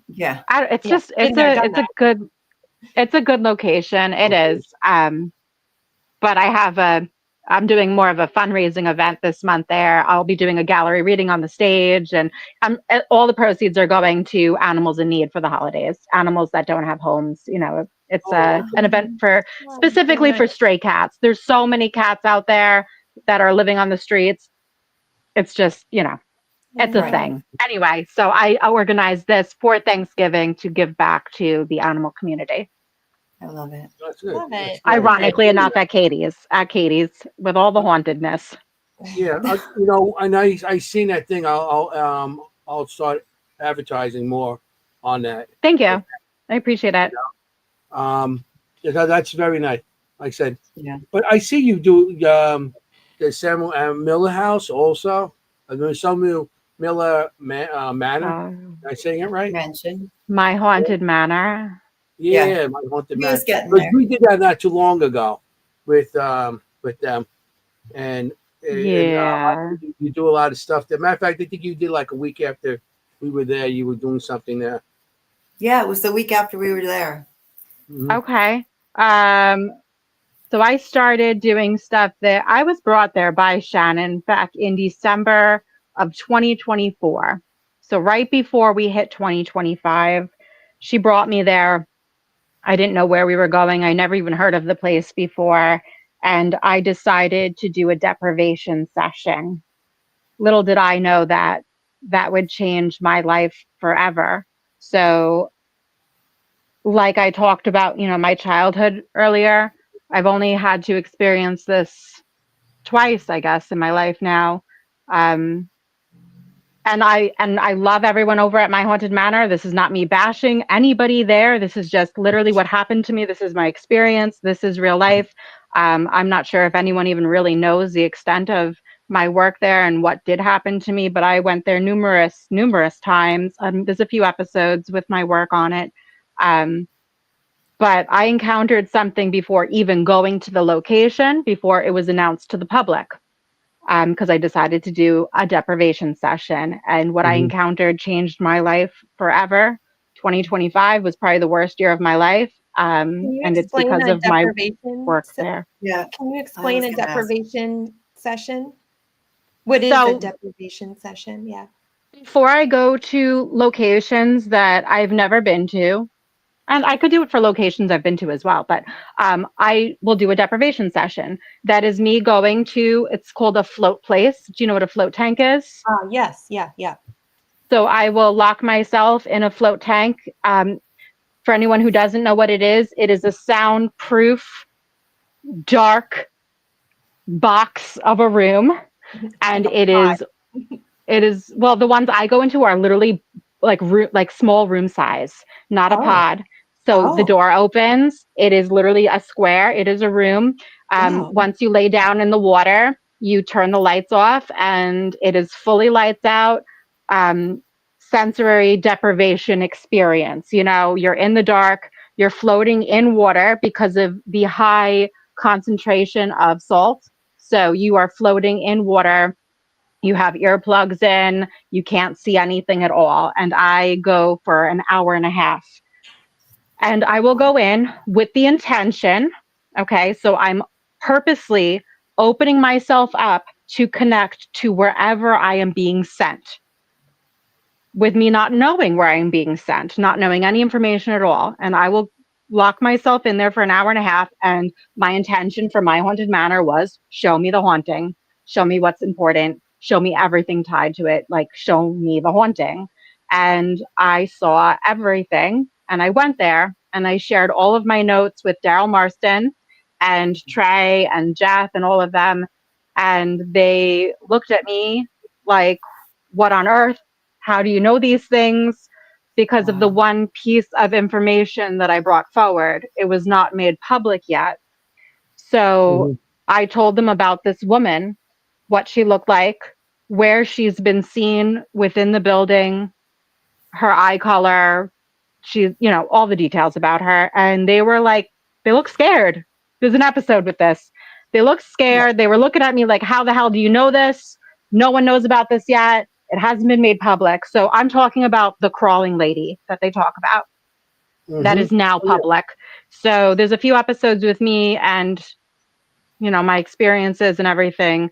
Yeah. it's Yeah, just been there, done it's a good location. It Okay. is. But I'm doing more of a fundraising event this month there. I'll be doing a gallery reading on the stage, and all the proceeds are going to animals in need for the holidays, animals that don't have homes. It's Oh, an okay. event for Oh, very specifically for nice. stray cats. There's so many cats out there that are living on the streets. It's just, it's Very a Right. nice. thing. Anyway, so I organized this for Thanksgiving to give back to the animal community. I love it. That's good. Love That's it. good. Love Yeah, it. Ironically enough, at Katie's with all the hauntedness. yeah. And I seen that thing. I'll start advertising more on that. Thank you. I appreciate it. Um, that's very nice. Like I said, Yeah. but I see you do the Samuel Miller House also. The Samuel Miller Manor. Am Uh, I saying it right? Mention. my haunted manor. Yeah. Yeah, my haunted He man. was getting Because there. we did that not too long ago with them, and Yeah. you do a lot of stuff. There. Matter of fact, I think you did like a week after we were there. You were doing something there. Yeah, it was the week after we were there. Hmm. Okay. Um, so I started doing stuff that I was brought there by Shannon back in December of 2024. So right before we hit 2025, she brought me there. I didn't know where we were going. I never even heard of the place before. And I decided to do a deprivation session. Little did I know that that would change my life forever. So, like I talked about, my childhood earlier, I've only had to experience this twice, I guess, in my life now. Um, and I love everyone over at my haunted manor. This is not me bashing anybody there. This is just literally what happened to me. This is my experience. This is real life. I'm not sure if anyone even really knows the extent of my work there and what did happen to me, but I went there numerous times. There's a few episodes with my work on it. Um, but I encountered something before even going to the location, before it was announced to the public, because I decided to do a deprivation session. And what I Hmm. encountered changed my life forever. 2025 was probably the worst year of my life. Can you And it's explain because a of my deprivation? work there. Yeah. Can you I explain was a going to ask. deprivation session? What is a So deprivation session? Yeah. before I go to locations that I've never been to, and I could do it for locations I've been to as well, but I will do a deprivation session. That is me going to, it's called a float place. Do you know what a float tank is? Yes. Yeah. Yeah. So I will lock myself in a float tank. For anyone who doesn't know what it is a soundproof, dark box of a room. And Like a pod. it is, well, the ones I go into are literally like small room size, not a Oh. pod. So the Oh. door opens. It is literally a square. It is a room. Wow. Once you lay down in the water, you turn the lights off, and it is fully lights out. Um, Sensory deprivation experience. You're in the dark. You're floating in water because of the high concentration of salt. So you are floating in water. You have earplugs in, you can't see anything at all. And I go for an hour and a half. And I will go in with the intention, okay? So I'm purposely opening myself up to connect to wherever I am being sent, with me not knowing where I'm being sent, not knowing any information at all. And I will lock myself in there for an hour and a half. And my intention for my haunted manor was show me the haunting, show me what's important, show me everything tied to it, like show me the haunting. And I saw everything. And I went there and I shared all of my notes with Daryl Marston and Trey and Jeff and all of them. And they looked at me like, what on earth? How do you know these things? Because of the Wow. one piece of information that I brought forward, it was not made public yet. So Hmm. I told them about this woman, what she looked like, where she's been seen within the building, her eye color, all the details about her. And they were like, They look scared. There's an episode with this. They look Yeah. scared. They were looking at me like, how the hell do you know this? No one knows about this yet. It hasn't been made public. So I'm talking about the crawling lady that they talk about that Mm-hmm. is now Oh, yeah. public. So there's a few episodes with me and, my experiences and everything.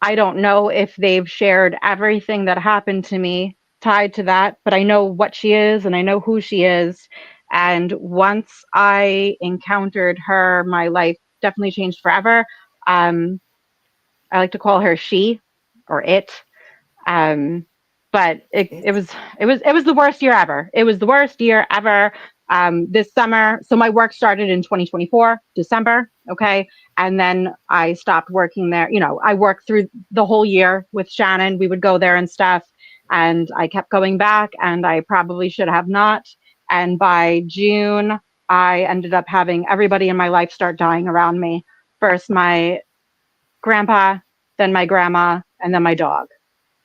I don't know if they've shared everything that happened to me tied to that, but I know what she is and I know who she is. And once I encountered her, my life definitely changed forever. I like to call her she or it. Um, but it was the worst year ever. It was the worst year ever. This summer, so my work started in 2024 December. Okay, and then I stopped working there. I worked through the whole year with Shannon. We would go there and stuff, and I kept going back, and I probably should have not. And by June, I ended up having everybody in my life start dying around me. First, my grandpa, then my grandma, and then my dog.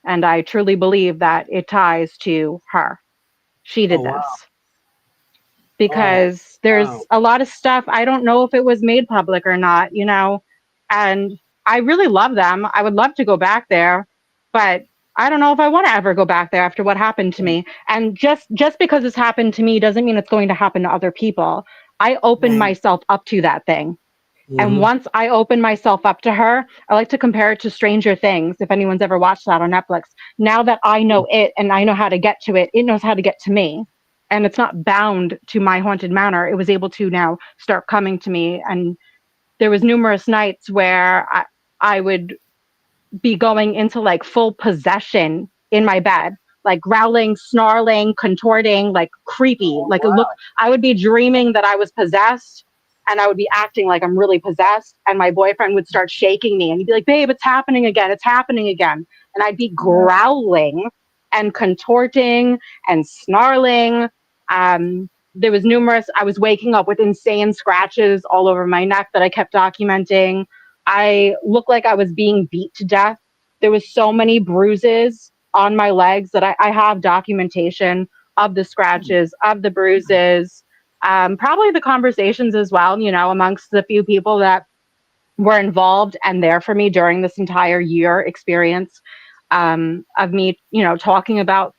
And I truly believe that it ties to her. She Oh did wow. this Oh because wow. there's a lot of stuff. I don't know if it was made public or not, and I really love them. I would love to go back there, but I don't know if I want to ever go back there after what happened to me. And just because it's happened to me doesn't mean it's going to happen to other people. I opened Right. myself up to that thing. And Mm-hmm. once I opened myself up to her, I like to compare it to Stranger Things, if anyone's ever watched that on Netflix. Now that I know it and I know how to get to it, it knows how to get to me. And it's not bound to my haunted manor. It was able to now start coming to me. And there was numerous nights where I would be going into like full possession in my bed, like growling, snarling, contorting, like creepy. Oh Like it wow. looked, I would be dreaming that I was possessed and I would be acting like I'm really possessed. And my boyfriend would start shaking me and he'd be like, babe, it's happening again. It's happening again. And I'd be growling and contorting and snarling. There was numerous, I was waking up with insane scratches all over my neck that I kept documenting. I looked like I was being beat to death. There was so many bruises on my legs that I have documentation of the scratches, of the bruises, probably the conversations as well, amongst the few people that were involved and there for me during this entire year experience of me, talking about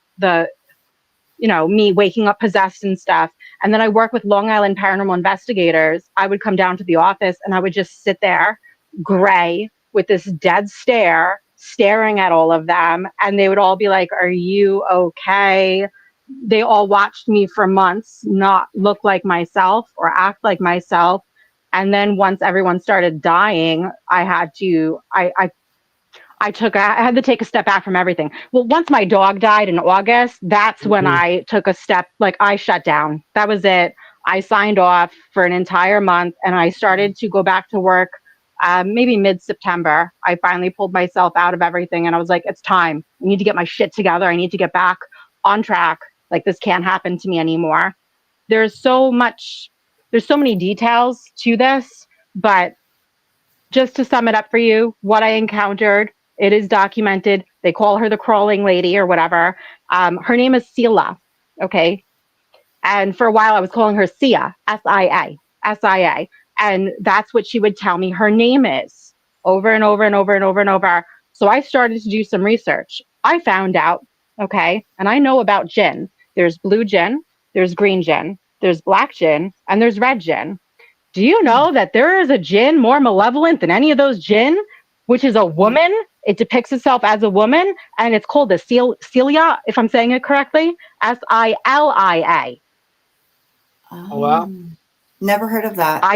me waking up possessed and stuff. And then I work with Long Island paranormal investigators. I would come down to the office and I would just sit there, gray, with this dead stare, staring at all of them. And they would all be like, are you okay? They all watched me for months not look like myself or act like myself. And then once everyone started dying, I had to take a step back from everything. Well, once my dog died in August, that's when Mm-hmm. I took a step, like I shut down. That was it. I signed off for an entire month and I started to go back to work maybe mid-September. I finally pulled myself out of everything and I was like, it's time. I need to get my shit together. I need to get back on track. Like this can't happen to me anymore. There's so many details to this, but just to sum it up for you, what I encountered, it is documented. They call her the crawling lady or whatever. Her name is Sila. Okay. And for a while I was calling her Sia, S-I-A, S-I-A. And that's what she would tell me her name is over and over and over and over and over. So I started to do some research. I found out, okay, and I know about gin. There's blue gin, there's green gin, there's black gin, and there's red gin. Do you know that there is a jinn more malevolent than any of those jinn, which is a woman? It depicts itself as a woman, and it's called the Celia, if I'm saying it correctly, Silia. Oh wow. Never heard of that.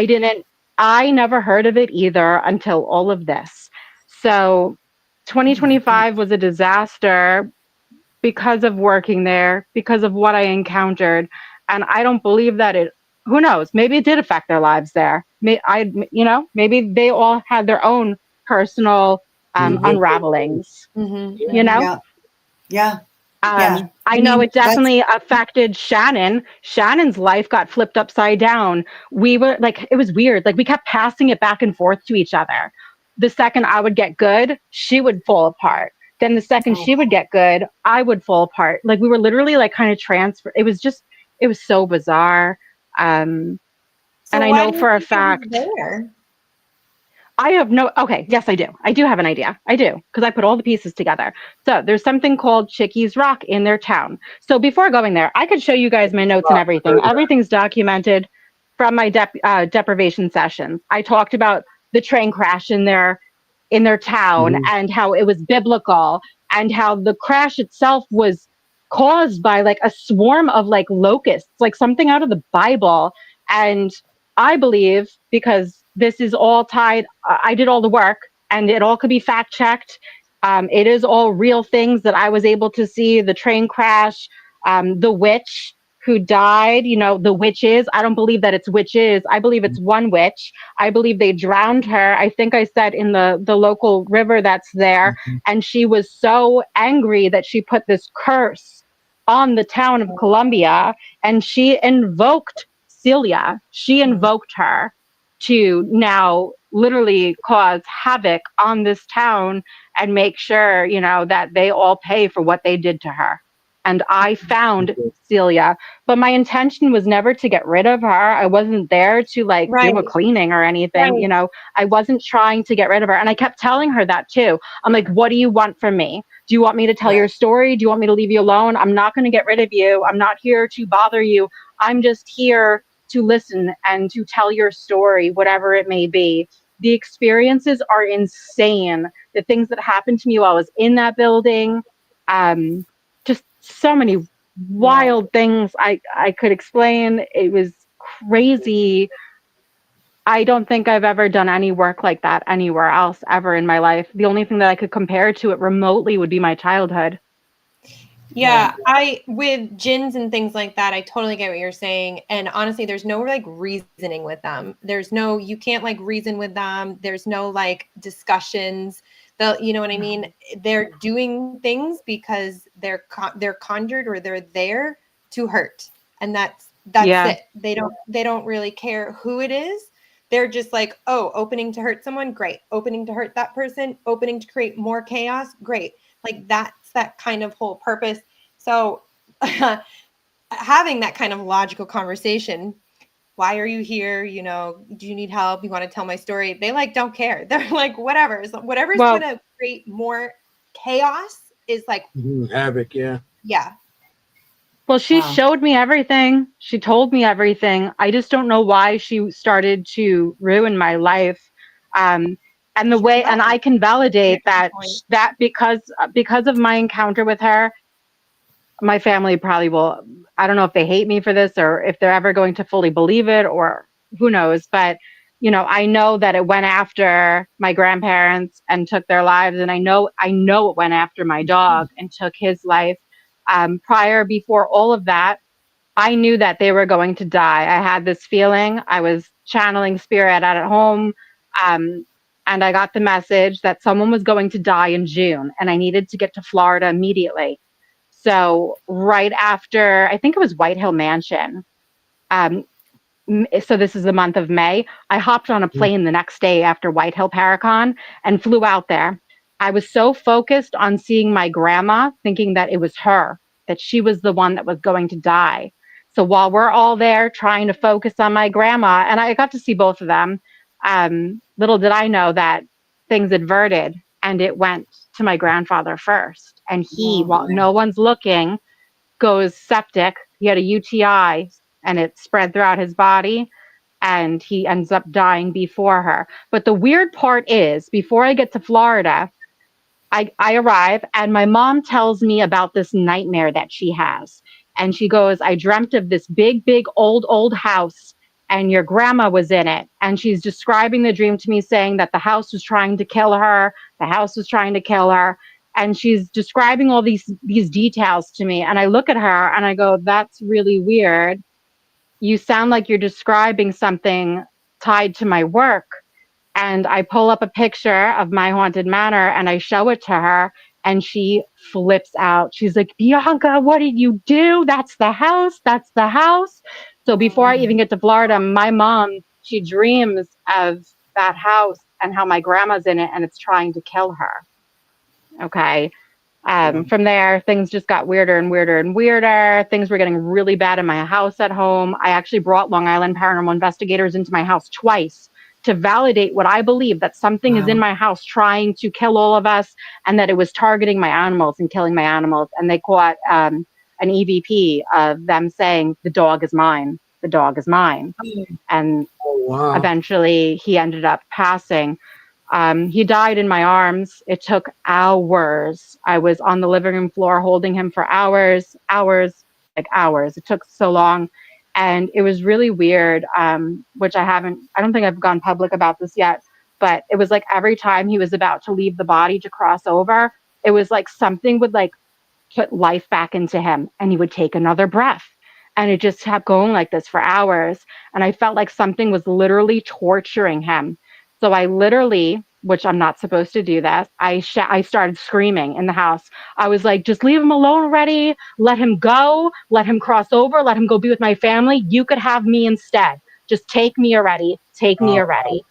I never heard of it either until all of this. So Oh my 2025 goodness. was a disaster because of working there, because of what I encountered. And I don't believe that who knows, maybe it did affect their lives there. Maybe they all had their own personal Mm-hmm. unravelings, you Mm-hmm. know? Yeah. Yeah. Yeah. I I know mean, it that's definitely affected Shannon. Shannon's life got flipped upside down. We were like, it was weird. Like we kept passing it back and forth to each other. The second I would get good, she would fall apart. Then the second oh, she would get good, I would fall apart. Like we were literally like kind of transfer. It was so bizarre. Um, So And I why know do you for a think it was fact, there? I have no, okay, yes, I do. I do have an idea. I do, because I put all the pieces together. So there's something called Chickies Rock in their town. So before going there, I could show you guys my notes and everything. Everything's documented from my deprivation sessions. I talked about the train crash in their town Mhm. and how it was biblical and how the crash itself was caused by like a swarm of like locusts, like something out of the Bible. And I believe, because this is all tied, I did all the work and it all could be fact checked. It is all real things that I was able to see, the train crash, the witch who died, you know, the witches. I don't believe that it's witches. I believe it's one witch. I believe they drowned her. I think I said in the local river that's there. And she was so angry that she put this curse on the town of Columbia, and she invoked Celia. She invoked her to now literally cause havoc on this town and make sure, you know, that they all pay for what they did to her. And I found Celia, but my intention was never to get rid of her. I wasn't there to like Right, do a cleaning or anything, right, you know. I wasn't trying to get rid of her. And I kept telling her that too. I'm like, what do you want from me? Do you want me to tell your Right. story? Do you want me to leave you alone? I'm not going to get rid of you. I'm not here to bother you. I'm just here to listen and to tell your story, whatever it may be. The experiences are insane. The things that happened to me while I was in that building, just so many Yeah. wild things I could explain. It was crazy. I don't think I've ever done any work like that anywhere else ever in my life. The only thing that I could compare to it remotely would be my childhood. yeah. I with gins and things like that, I totally get what you're saying. And honestly, there's no like reasoning with them. There's no, you can't like reason with them. There's no like discussions. You know what I mean? They're doing things because they're conjured or they're there to hurt, and that's Yeah. it. They don't really care who it is. They're just like, oh, opening to hurt someone, great. Opening to hurt that person, opening to create more chaos, great. Like that's that kind of whole purpose. So having that kind of logical conversation, why are you here? You know, do you need help? You want to tell my story? They like don't care. They're like, whatever. So whatever's Well, gonna create more chaos is like, Mhm. Havoc, yeah. yeah. well, she Wow. showed me everything. She told me everything. I just don't know why she started to ruin my life. Um, and the She's way, and right. I can validate that Point. because of my encounter with her, my family probably will, I don't know if they hate me for this or if they're ever going to fully believe it or who knows, but you know, I know that it went after my grandparents and took their lives, and I know it went after my dog and took his life. Before all of that, I knew that they were going to die. I had this feeling. I was channeling spirit at home, um, and I got the message that someone was going to die in June, and I needed to get to Florida immediately. So right after, I think it was White Hill Mansion. Um, so this is the month of May. I hopped on a plane the next day after White Hill Paracon and flew out there. I was so focused on seeing my grandma, thinking that it was her, that she was the one that was going to die. So while we're all there trying to focus on my grandma, and I got to see both of them, little did I know that things adverted and it went to my grandfather first. And he, Oh while boy. no one's looking, goes septic. He had a UTI and it spread throughout his body, and he ends up dying before her. But the weird part is, before I get to Florida, I arrive and my mom tells me about this nightmare that she has. And she goes, I dreamt of this big, big, old house, and your grandma was in it. And she's describing the dream to me, saying that the house was trying to kill her. The house was trying to kill her. And she's describing all these details to me. And I look at her and I go, that's really weird. You sound like you're describing something tied to my work. And I pull up a picture of my haunted manor and I show it to her, and she flips out. She's like, Bianca, what did you do? That's the house. That's the house. So before I even get to Florida, my mom, she dreams of that house and how my grandma's in it and it's trying to kill her. Okay. From there, things just got weirder and weirder and weirder. Things were getting really bad in my house at home. I actually brought Long Island paranormal investigators into my house twice to validate what I believe, that something is in my house trying to kill all of us, and that it was targeting my animals and killing my animals. And they caught an EVP of them saying, "The dog is mine. The dog is mine." And eventually he ended up passing. He died in my arms. It took hours. I was on the living room floor holding him for hours, like hours. It took so long. And it was really weird, which I don't think I've gone public about this yet, but it was like every time he was about to leave the body to cross over, it was like something would like put life back into him and he would take another breath. And it just kept going like this for hours. And I felt like something was literally torturing him. So I literally, which I'm not supposed to do that, I started screaming in the house. I was like, just leave him alone already. Let him go. Let him cross over. Let him go be with my family. You could have me instead. Just take me already. Take me already.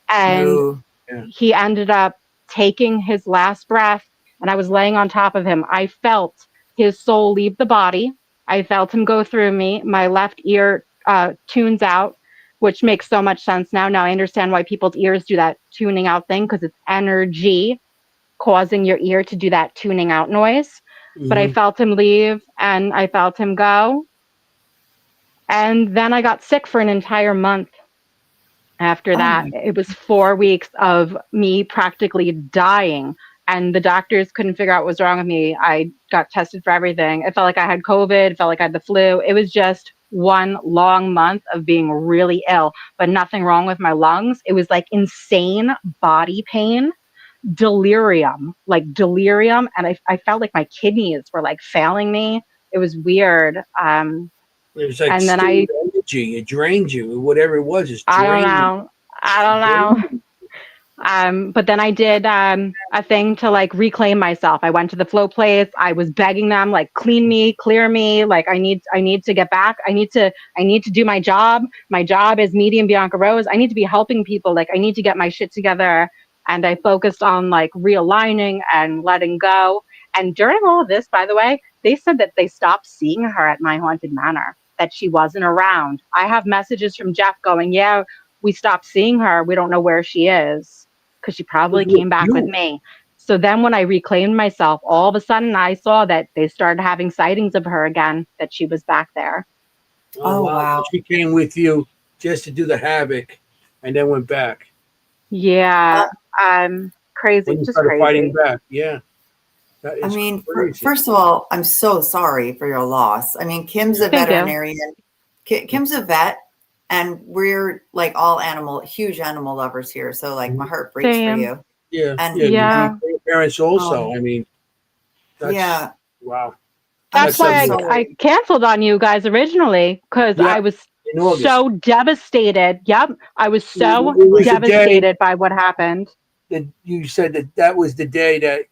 And he ended up taking his last breath, and I was laying on top of him. I felt his soul leave the body. I felt him go through me. My left ear tunes out, which makes so much sense now. Now I understand why people's ears do that tuning out thing, because it's energy causing your ear to do that tuning out noise. But I felt him leave and I felt him go. And then I got sick for an entire month. After that, it was 4 weeks of me practically dying. And the doctors couldn't figure out what was wrong with me. I got tested for everything. It felt like I had COVID. It felt like I had the flu. It was just one long month of being really ill, but nothing wrong with my lungs. It was like insane body pain, delirium. And I felt like my kidneys were like failing me. It was weird. It was like and then energy. It drained you. Whatever it was, just I drained don't know. But then I did a thing to like reclaim myself. I went to the flow place. I was begging them, like, clean me, clear me. Like, I need to get back. I need to do my job. My job is Medium Bianca Rose. I need to be helping people. Like, I need to get my shit together. And I focused on like realigning and letting go. And during all of this, by the way, they said that they stopped seeing her at my haunted manor, that she wasn't around. I have messages from Jeff going, yeah, we stopped seeing her. We don't know where she is, because she probably came back with me. So then when I reclaimed myself, all of a sudden I saw that they started having sightings of her again, that she was back there. Oh, wow. So she came with you just to do the havoc and then went back. Yeah. Crazy. When you just started crazy. fighting back. Yeah. I mean, first of all, I'm so sorry for your loss. I mean, Kimm's a veterinarian. Kimm's a vet. And we're like all huge animal lovers here. So like my heart breaks for you. Yeah. And your parents also. I mean, wow. That's why I canceled on you guys originally, because I was so devastated. Yep. I was so devastated by what happened. You said that was the day that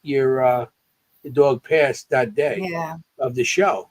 your the dog passed, that day of the show.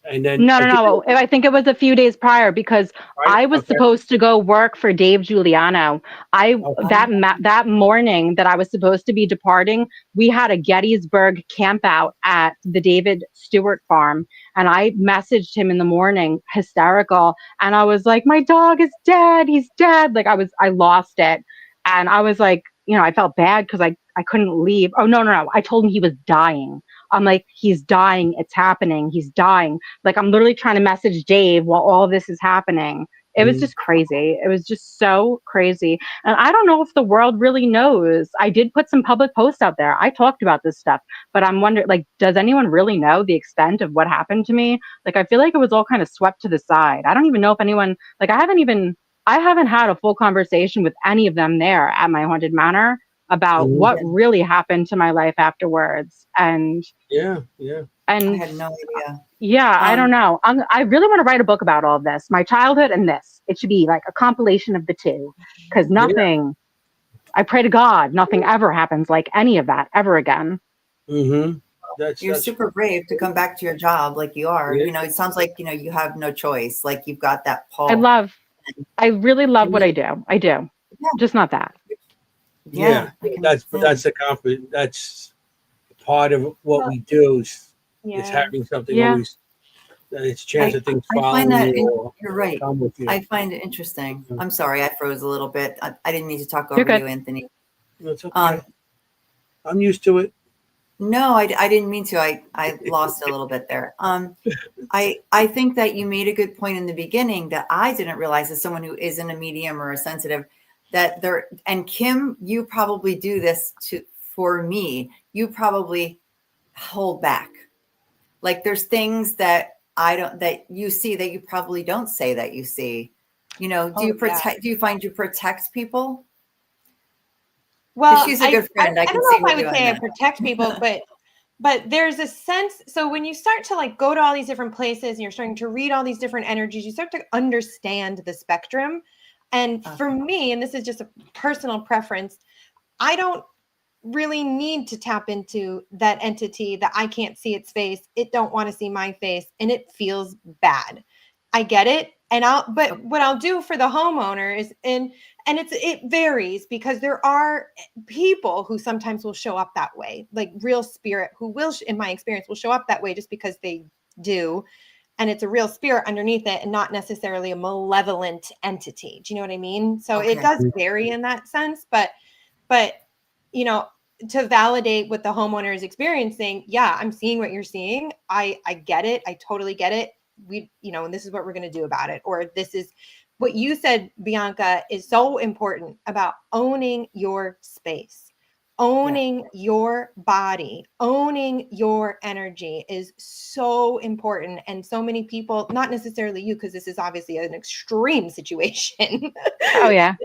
And then no. I think it was a few days prior, because I was supposed to go work for Dave Giuliano. That morning that I was supposed to be departing, we had a Gettysburg camp out at the David Stewart farm. And I messaged him in the morning, hysterical. And I was like, my dog is dead. He's dead. Like I lost it. And I was like, I felt bad because I couldn't leave. Oh, no. I told him he was dying. I'm like, he's dying. It's happening. He's dying. Like, I'm literally trying to message Dave while all this is happening. It was just crazy. It was just so crazy. And I don't know if the world really knows. I did put some public posts out there. I talked about this stuff, but I'm wondering, like, does anyone really know the extent of what happened to me? Like, I feel like it was all kind of swept to the side. I don't even know if anyone, like, I haven't had a full conversation with any of them there at my haunted manor about what really happened to my life afterwards. And and I had no idea. Yeah, I don't know. I really want to write a book about all of this, my childhood and this. It should be like a compilation of the two, because nothing, I pray to God, nothing ever happens like any of that ever again. You're super brave to come back to your job like you are. It sounds like, you have no choice. Like you've got that pull. I really love what I do. I do. Just not that. That's a compliment. That's part of what Well, we do is yeah. having something Yeah. always. It's a chance of things I find following that you or you're right. come with you. I find it interesting. Yeah. I'm sorry, I froze a little bit. I didn't mean to talk You're over good. you, Anthony. That's okay. Um, I'm used to it. no, I didn't mean to. I lost a little bit there. I think that you made a good point in the beginning that I didn't realize as someone who isn't a medium or a sensitive that there, and Kimm, you probably do this for me. You probably hold back. Like there's things that I don't, that you see that you probably don't say that you see. You know, do you Oh, yeah. protect, do you find you protect people? Because Well, she's a good I friend. I don't can know see if her I would doing say I that. protect people, but there's a sense. So when you start to like go to all these different places and you're starting to read all these different energies, you start to understand the spectrum. And for Okay. me, and this is just a personal preference, I don't really need to tap into that entity that I can't see its face. It don't want to see my face and it feels bad. I get it. And but what I'll do for the homeowner is, and it varies because there are people who sometimes will show up that way, like real spirit who will, in my experience, will show up that way just because they do. And it's a real spirit underneath it and not necessarily a malevolent entity. Do you know what I mean? So it Okay. does vary in that sense, but you know, to validate what the homeowner is experiencing, yeah, I'm seeing what you're seeing. I get it. I totally get it. We, and this is what we're going to do about it. Or this is what you said, Bianca, is so important about owning your space. Owning your body, owning your energy is so important. And so many people, not necessarily you, because this is obviously an extreme situation. Oh yeah.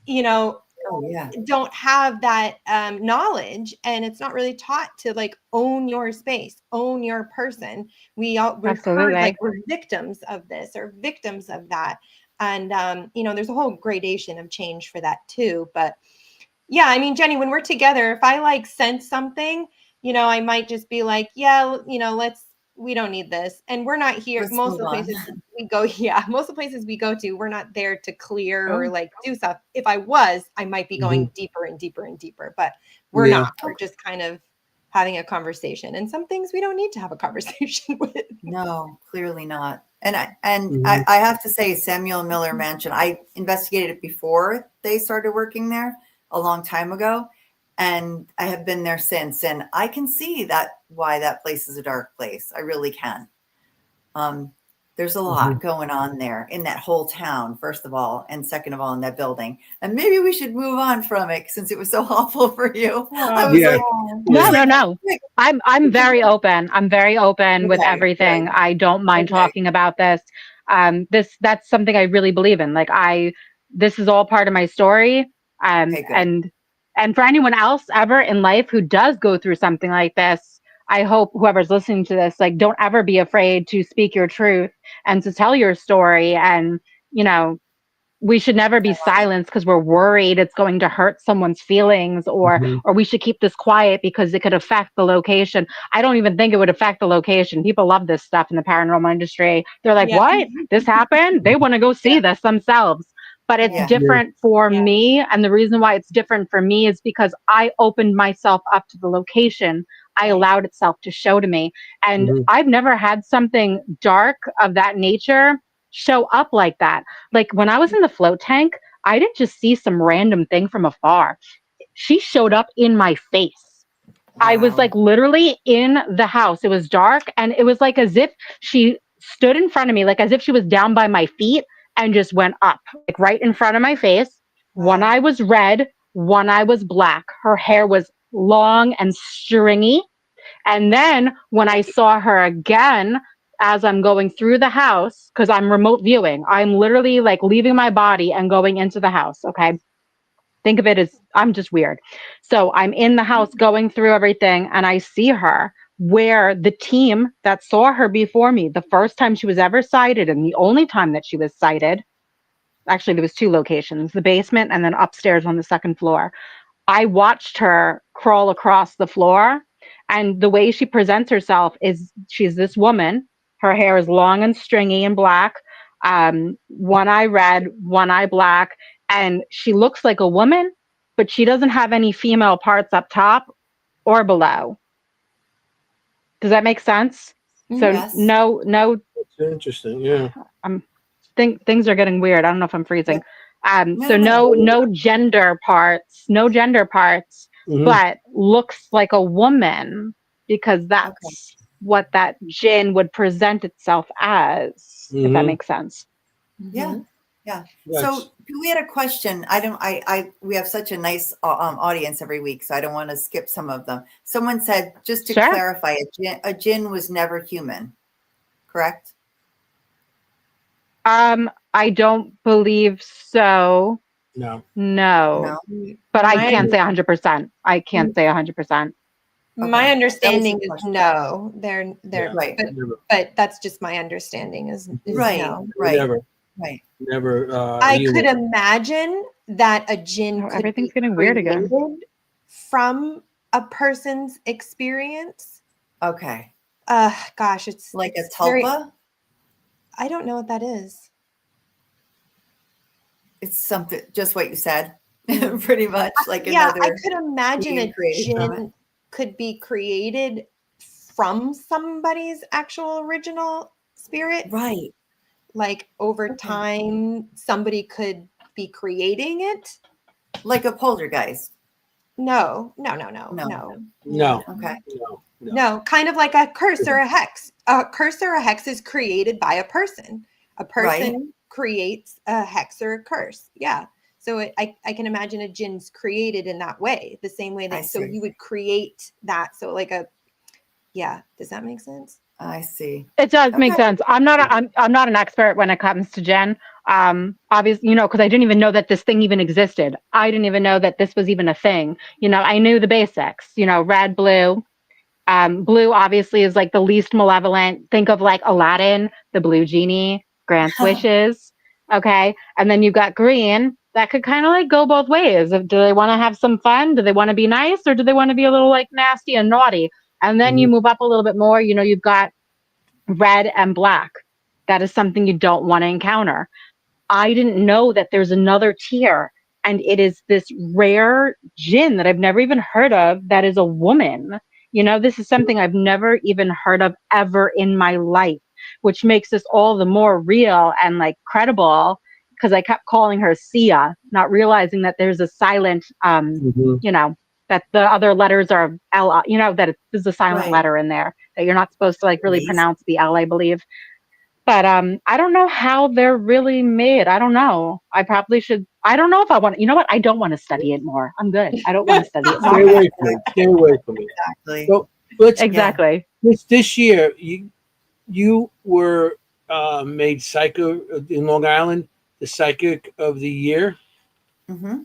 You know, Oh yeah. don't have that knowledge, and it's not really taught to like own your space, own your person. We're heard like Absolutely. we're victims of this or victims of that, and there's a whole gradation of change for that too. But yeah, I mean, Jennie, when we're together, if I like sense something, I might just be like, yeah, we don't need this. And we're not here. Let's Most of move the on. places we go, yeah, most of the places we go to, we're not there to clear or Oh. like do stuff. If I was, I might be going Mhm. deeper and deeper and deeper, but we're Yeah. not. We're just kind of having a conversation. And some things we don't need to have a conversation with. No, clearly not. And I Mhm. have to say, Samuel Miller Mansion, I investigated it before they started working there a long time ago. And I have been there since. And I can see that why that place is a dark place. I really can. There's a lot Mhm. going on there in that whole town, first of all, and second of all, in that building. And maybe we should move on from it since it was so awful for you. I was Yeah. like, No, Yeah. no, no. quick. I'm very open. I'm very open with Okay, everything. good. I don't mind Okay. talking about this. That's something I really believe in. Like this is all part of my story. Okay, good. And for anyone else ever in life who does go through something like this, I hope whoever's listening to this, like, don't ever be afraid to speak your truth and to tell your story. And, we should never be silenced because we're worried it's going to hurt someone's feelings, or Mhm. we should keep this quiet because it could affect the location. I don't even think it would affect the location. People love this stuff in the paranormal industry. They're like, Yeah. what? This happened? They want to go see Yeah. this themselves. But it's Yeah. Yeah. different for Yeah. me. And the reason why it's different for me is because I opened myself up to the location. I Right. allowed itself to show to me. And Mhm. I've never had something dark of that nature show up like that. Like when I was in the float tank, I didn't just see some random thing from afar. She showed up in my face. I was Wow. like literally in the house. It was dark and it was like as if she stood in front of me, like as if she was down by my feet and just went up, like right in front of my face. One Wow. eye was red, one eye was black. Her hair was long and stringy. And then when I saw her again, as I'm going through the house, because I'm remote viewing, I'm literally like leaving my body and going into the house. Okay. Think of it as I'm just weird. So I'm in the house going through everything and I see her where the team that saw her before me, the first time she was ever sighted and the only time that she was sighted, actually, there was two locations, the basement and then upstairs on the second floor. I watched her crawl across the floor. And the way she presents herself is she's this woman. Her hair is long and stringy and black, one eye red, one eye black. And she looks like a woman, but she doesn't have any female parts up top. or below. Does that make sense? So Yes. no, That's interesting. Yeah. I'm things are getting weird. I don't know if I'm freezing. So No. no gender parts, Mhm. but looks like a woman because that's what that jinn would present itself as, if that Mhm. makes sense. Yeah. Yeah. That's So we had a question. We have such a nice audience every week, so I don't want to skip some of them. Someone said, just to Sure. clarify, a jinn was never human, correct? I don't believe so. no. No. No. But I My can't say 100%. I can't say 100%. my Okay. That was understanding the is question. no. They're Yeah. Right. Never. but that's just my understanding is Right. no. Right. Never. Right. Never. I Human. could imagine that a jinn Oh, could everything's be getting weird again. created from a person's experience. Okay. Gosh, it's Like it's a tulpa? I don't know what that is. It's something, just what you said, pretty much like Yeah, I another could imagine being a created from it. jinn could be created from somebody's actual original spirit. Right. Like over Okay. time, somebody could be creating it. Like a poltergeist. No. No. Okay. No. No, kind of like a curse or a hex. A curse or a hex is created by a person. A person creates a hex or a curse. Yeah. So I can imagine a jinn's created in that way, the same way I that so see. you would create that. So like a yeah. Does that make sense? I see. It does make Okay. sense. I'm not an expert when it comes to Jen. Obviously, because I didn't even know that this thing even existed. I didn't even know that this was even a thing. I knew the basics. Red, blue. Blue obviously is like the least malevolent. Think of like Aladdin, the blue genie, grants wishes. Okay. And then you've got green that could kind of like go both ways. Do they want to have some fun? Do they want to be nice? Or do they want to be a little like nasty and naughty? And then you move up a little bit more, you've got red and black. That is something you don't want to encounter. I didn't know that there's another tier, and it is this rare jinn that I've never even heard of that is a woman. This is something I've never even heard of ever in my life, which makes this all the more real and like credible because I kept calling her Sia, not realizing that there's a silent, Mhm. that the other letters are L, that there's a silent Right. letter in there that you're not supposed to like really Amazing. pronounce the L, I believe. But I don't know how they're really made. I don't know. I probably should. I don't know if I want. You know what? I don't want to study it more. I'm good. I don't want to study it Stay more. away from it. Stay away from it. Exactly. So let's Exactly. this year you were made psycho in Long Island, the psychic of the year. Mm-hmm.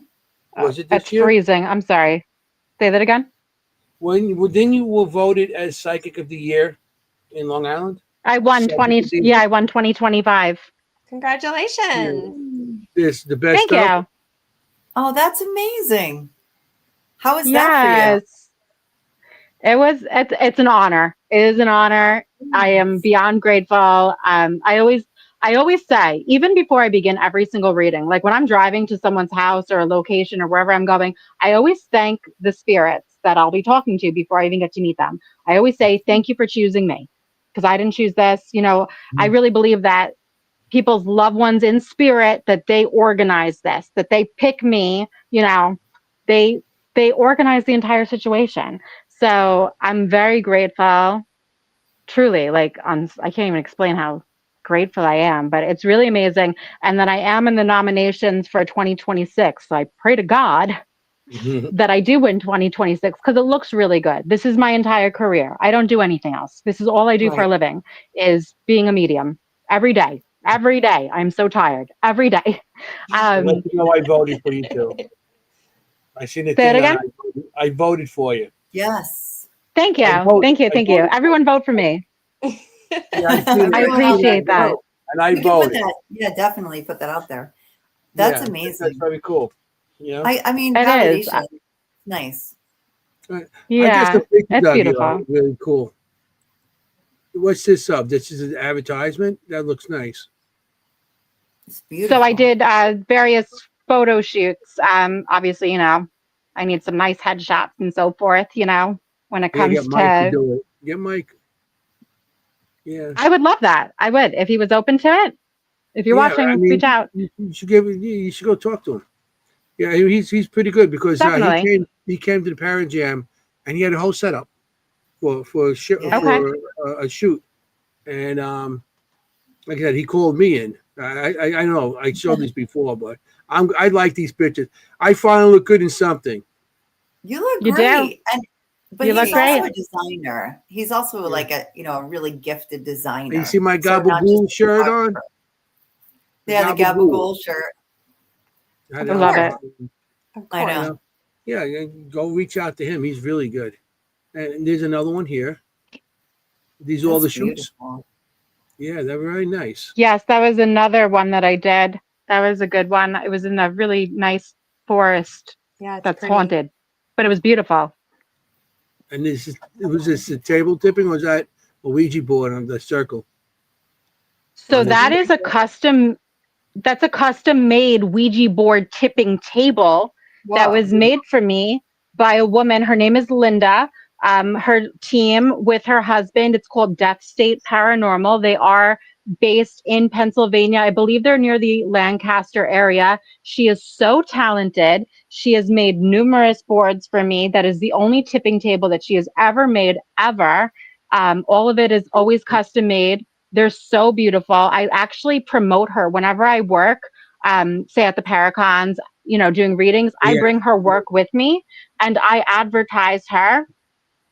Was it It's this year? freezing. I'm sorry. Say that again. Then you were voted as psychic of the year in Long Island. I won Psychic 20. of the Yeah, I won 2025. Congratulations. this the best Thank of. you. Oh, that's amazing. How is that for Yes. It's an honor. It is an honor. I am beyond grateful. I always say, even before I begin every single reading, like when I'm driving to someone's house or a location or wherever I'm going, I always thank the spirits that I'll be talking to before I even get to meet them. I always say, thank you for choosing me because I didn't choose this. I really believe that people's loved ones in spirit, that they organize this, that they pick me, they they organize the entire situation. So I'm very grateful, truly. Like I can't even explain how grateful I am, but it's really amazing. And that I am in the nominations for 2026. So I pray to God Mhm. that I do win 2026 because it looks really good. This is my entire career. I don't do anything else. This is all I you? do for a living is being a medium every day. Every day. I'm so tired. Every day. I'll let you know I voted for you too. I seen the Say it thing on. again. I voted for you. Yes. Thank I you. voted. Thank you. I Thank you. voted. Everyone vote for me. Yeah, I seen it. I Everyone out appreciate there, that. vote. And I We can put voted. that. Yeah, definitely put that out there. That's That's amazing. very cool. You know, I mean, It is. validation. Nice. I got Yeah. some pictures It's of you. beautiful. Really cool. What's this of? This is an advertisement. That looks nice. It's beautiful. So I did various photo shoots. Obviously, I need some nice headshots and so forth. when it Yeah, comes get Mike to to. do it. Get Mike. Yeah. I would love that. I would if he was open to it. If you're Yeah, I watching, reach mean, out. you should give you should go talk to him. Yeah, he's pretty good because Definitely. he came to the Parent Jam and he had a whole setup Yeah. Okay. for a shoot, and like I said, he called me in. I know I showed these before, but I like these pictures. I finally look good in something. You look You do. great. And but You look he's also great. a designer. He's also Yeah. like a really gifted And you see designer. my So not just gabagool a shirt on? photographer. Yeah, the Gabagool. Gabagool shirt. I Of I know. love course. it. Of I course. You know. know, yeah, go reach out to him. He's really good. And there's another one here. These are all That's the shoots. beautiful. Yeah, they're very nice. Yes, that was another one that I did. That was a good one. It was in a really nice forest Yeah, it's that's pretty. haunted, but it was beautiful. And was this a table tipping or was that a Ouija board on the circle So on this? that is a custom. That's a custom made Ouija board tipping table that Whoa. was made for me by a woman. Her name is Linda. Her team with her husband, it's called Death State Paranormal. They are based in Pennsylvania. I believe they're near the Lancaster area. She is so talented. She has made numerous boards for me. That is the only tipping table that she has ever made, ever. All of it is always custom made. They're so beautiful. I actually promote her whenever I work, say at the Paracons, doing readings. I Yeah. bring her work with me and I advertise her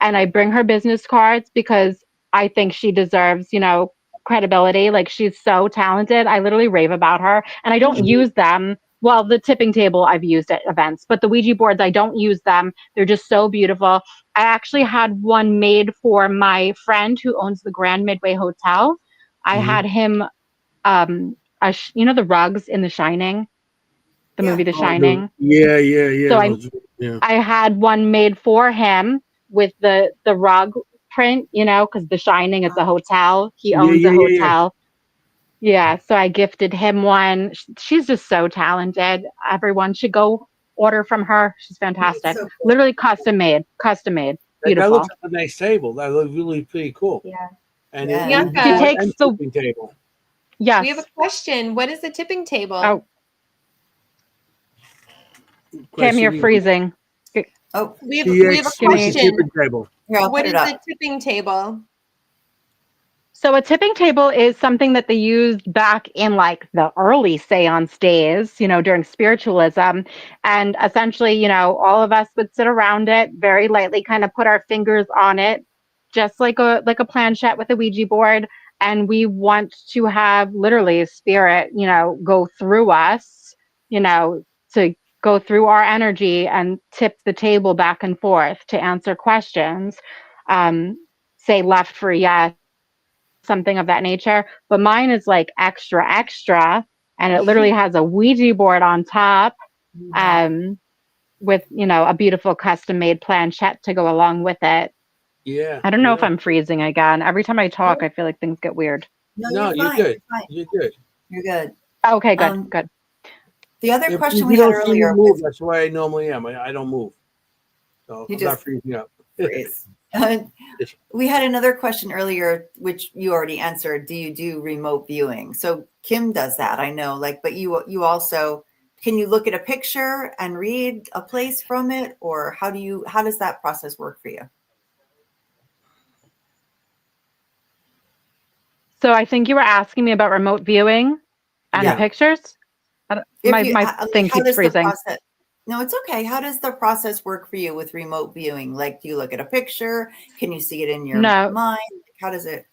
and I bring her business cards because I think she deserves, credibility. Like she's so talented. I literally rave about her and I don't Mhm. use them. Well, the tipping table I've used at events, but the Ouija boards, I don't use them. They're just so beautiful. I actually had one made for my friend who owns the Grand Midway Hotel. I Mhm. had him, the rugs in The Shining, the Yeah. movie The Oh, Shining. yeah. So I Those, yeah. I had one made for him with the rug print, because The Shining is a hotel. He owns a Yeah. hotel. Yeah, so I gifted him one. She's just so talented. Everyone should go order from her. She's That's fantastic. so cool. Literally custom made, That looks beautiful. like a nice table. That looks really pretty cool. Yeah. And it Yeah. Ouija She Bianca, board takes and the tipping table. we have a yes. question. What is the tipping table? Oh, Kim, you're Question. freezing. Oh, We have a Give What's the me. question. tipping table? here, I'll What put is it the up. tipping table? So a tipping table is something that they used back in like the early seance days, during spiritualism. And essentially, all of us would sit around it very lightly, kind of put our fingers on it, just like a planchette with a Ouija board. And we want to have literally a spirit, go through us, to go through our energy and tip the table back and forth to answer questions. Say left for yes, something of that nature. But mine is like extra, extra, and it literally has a Ouija board on top, Wow. um, with a beautiful custom made planchette to go along with it. Yeah. I don't know if I'm freezing again. Every time I talk, I feel like things get weird. No, No, you're you're fine. good. You're fine. You're good. You're good. Okay, good, Um, good. the other If question we you had don't see me earlier move, was that's why I normally am. I don't move. So you I'm not just freezing up. freeze. We had another question earlier, which you already answered. Do you do remote viewing? So Kim does that, I know. But you also can you look at a picture and read a place from it, or how does that process work for you? So I think you were asking me about remote viewing and Yeah. pictures. If My thing how keeps does the freezing. process? No, it's okay. How does the process work for you with remote viewing? Like, do you look at a picture? Can you see it in your No. mind? How does it?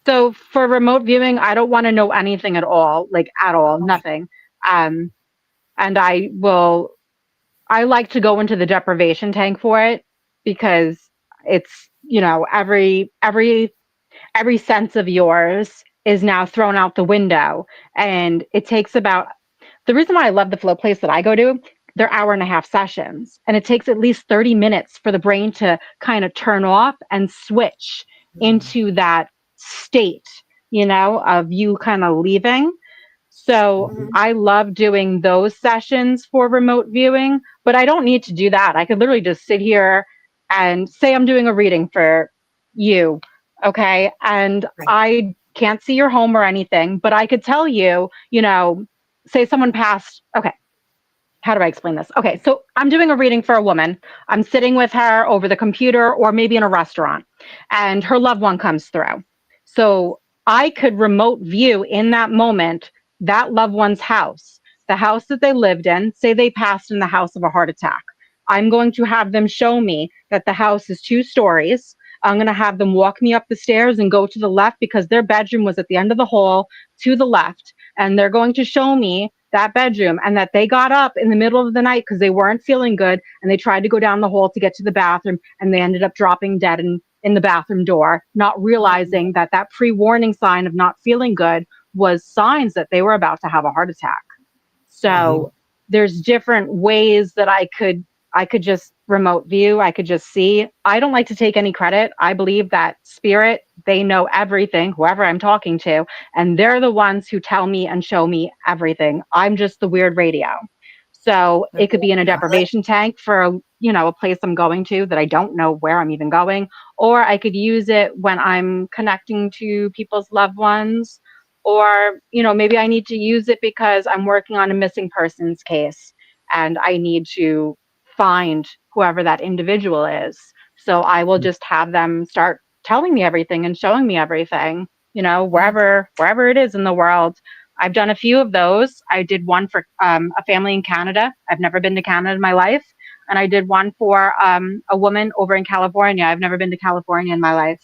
So for remote viewing, I don't want to know anything at all, like at all, Okay. nothing. Um, and I like to go into the deprivation tank for it because it's, every sense of yours is now thrown out the window. And it takes about the reason why I love the flow place that I go to, they're hour and a half sessions. And it takes at least 30 minutes for the brain to kind of turn off and switch into that state, of you kind of leaving. So Mhm. I love doing those sessions for remote viewing, but I don't need to do that. I could literally just sit here and say I'm doing a reading for you, okay, and Right. I can't see your home or anything, but I could tell you, say someone passed. Okay, how do I explain this? Okay, so I'm doing a reading for a woman. I'm sitting with her over the computer or maybe in a restaurant, and her loved one comes through. So I could remote view in that moment that loved one's house, the house that they lived in. Say they passed in the house of a heart attack. I'm going to have them show me that the house is 2 stories. I'm going to have them walk me up the stairs and go to the left because their bedroom was at the end of the hall to the left. And they're going to show me that bedroom and that they got up in the middle of the night because they weren't feeling good and they tried to go down the hall to get to the bathroom and they ended up dropping dead in the bathroom door, not realizing that that pre-warning sign of not feeling good was signs that they were about to have a heart attack. So there's different ways that I could just remote view. I could just see. I don't like to take any credit. I believe that spirit, they know everything, whoever I'm talking to, and they're the ones who tell me and show me everything. I'm just the weird radio. So it could be in a deprivation tank for a place I'm going to that I don't know where I'm even going, or I could use it when I'm connecting to people's loved ones, or maybe I need to use it because I'm working on a missing persons case and I need to find whoever that individual is. So I will just have them start telling me everything and showing me everything, wherever it is in the world. I've done a few of those. I did one for a family in Canada. I've never been to Canada in my life. And I did one for a woman over in California. I've never been to California in my life.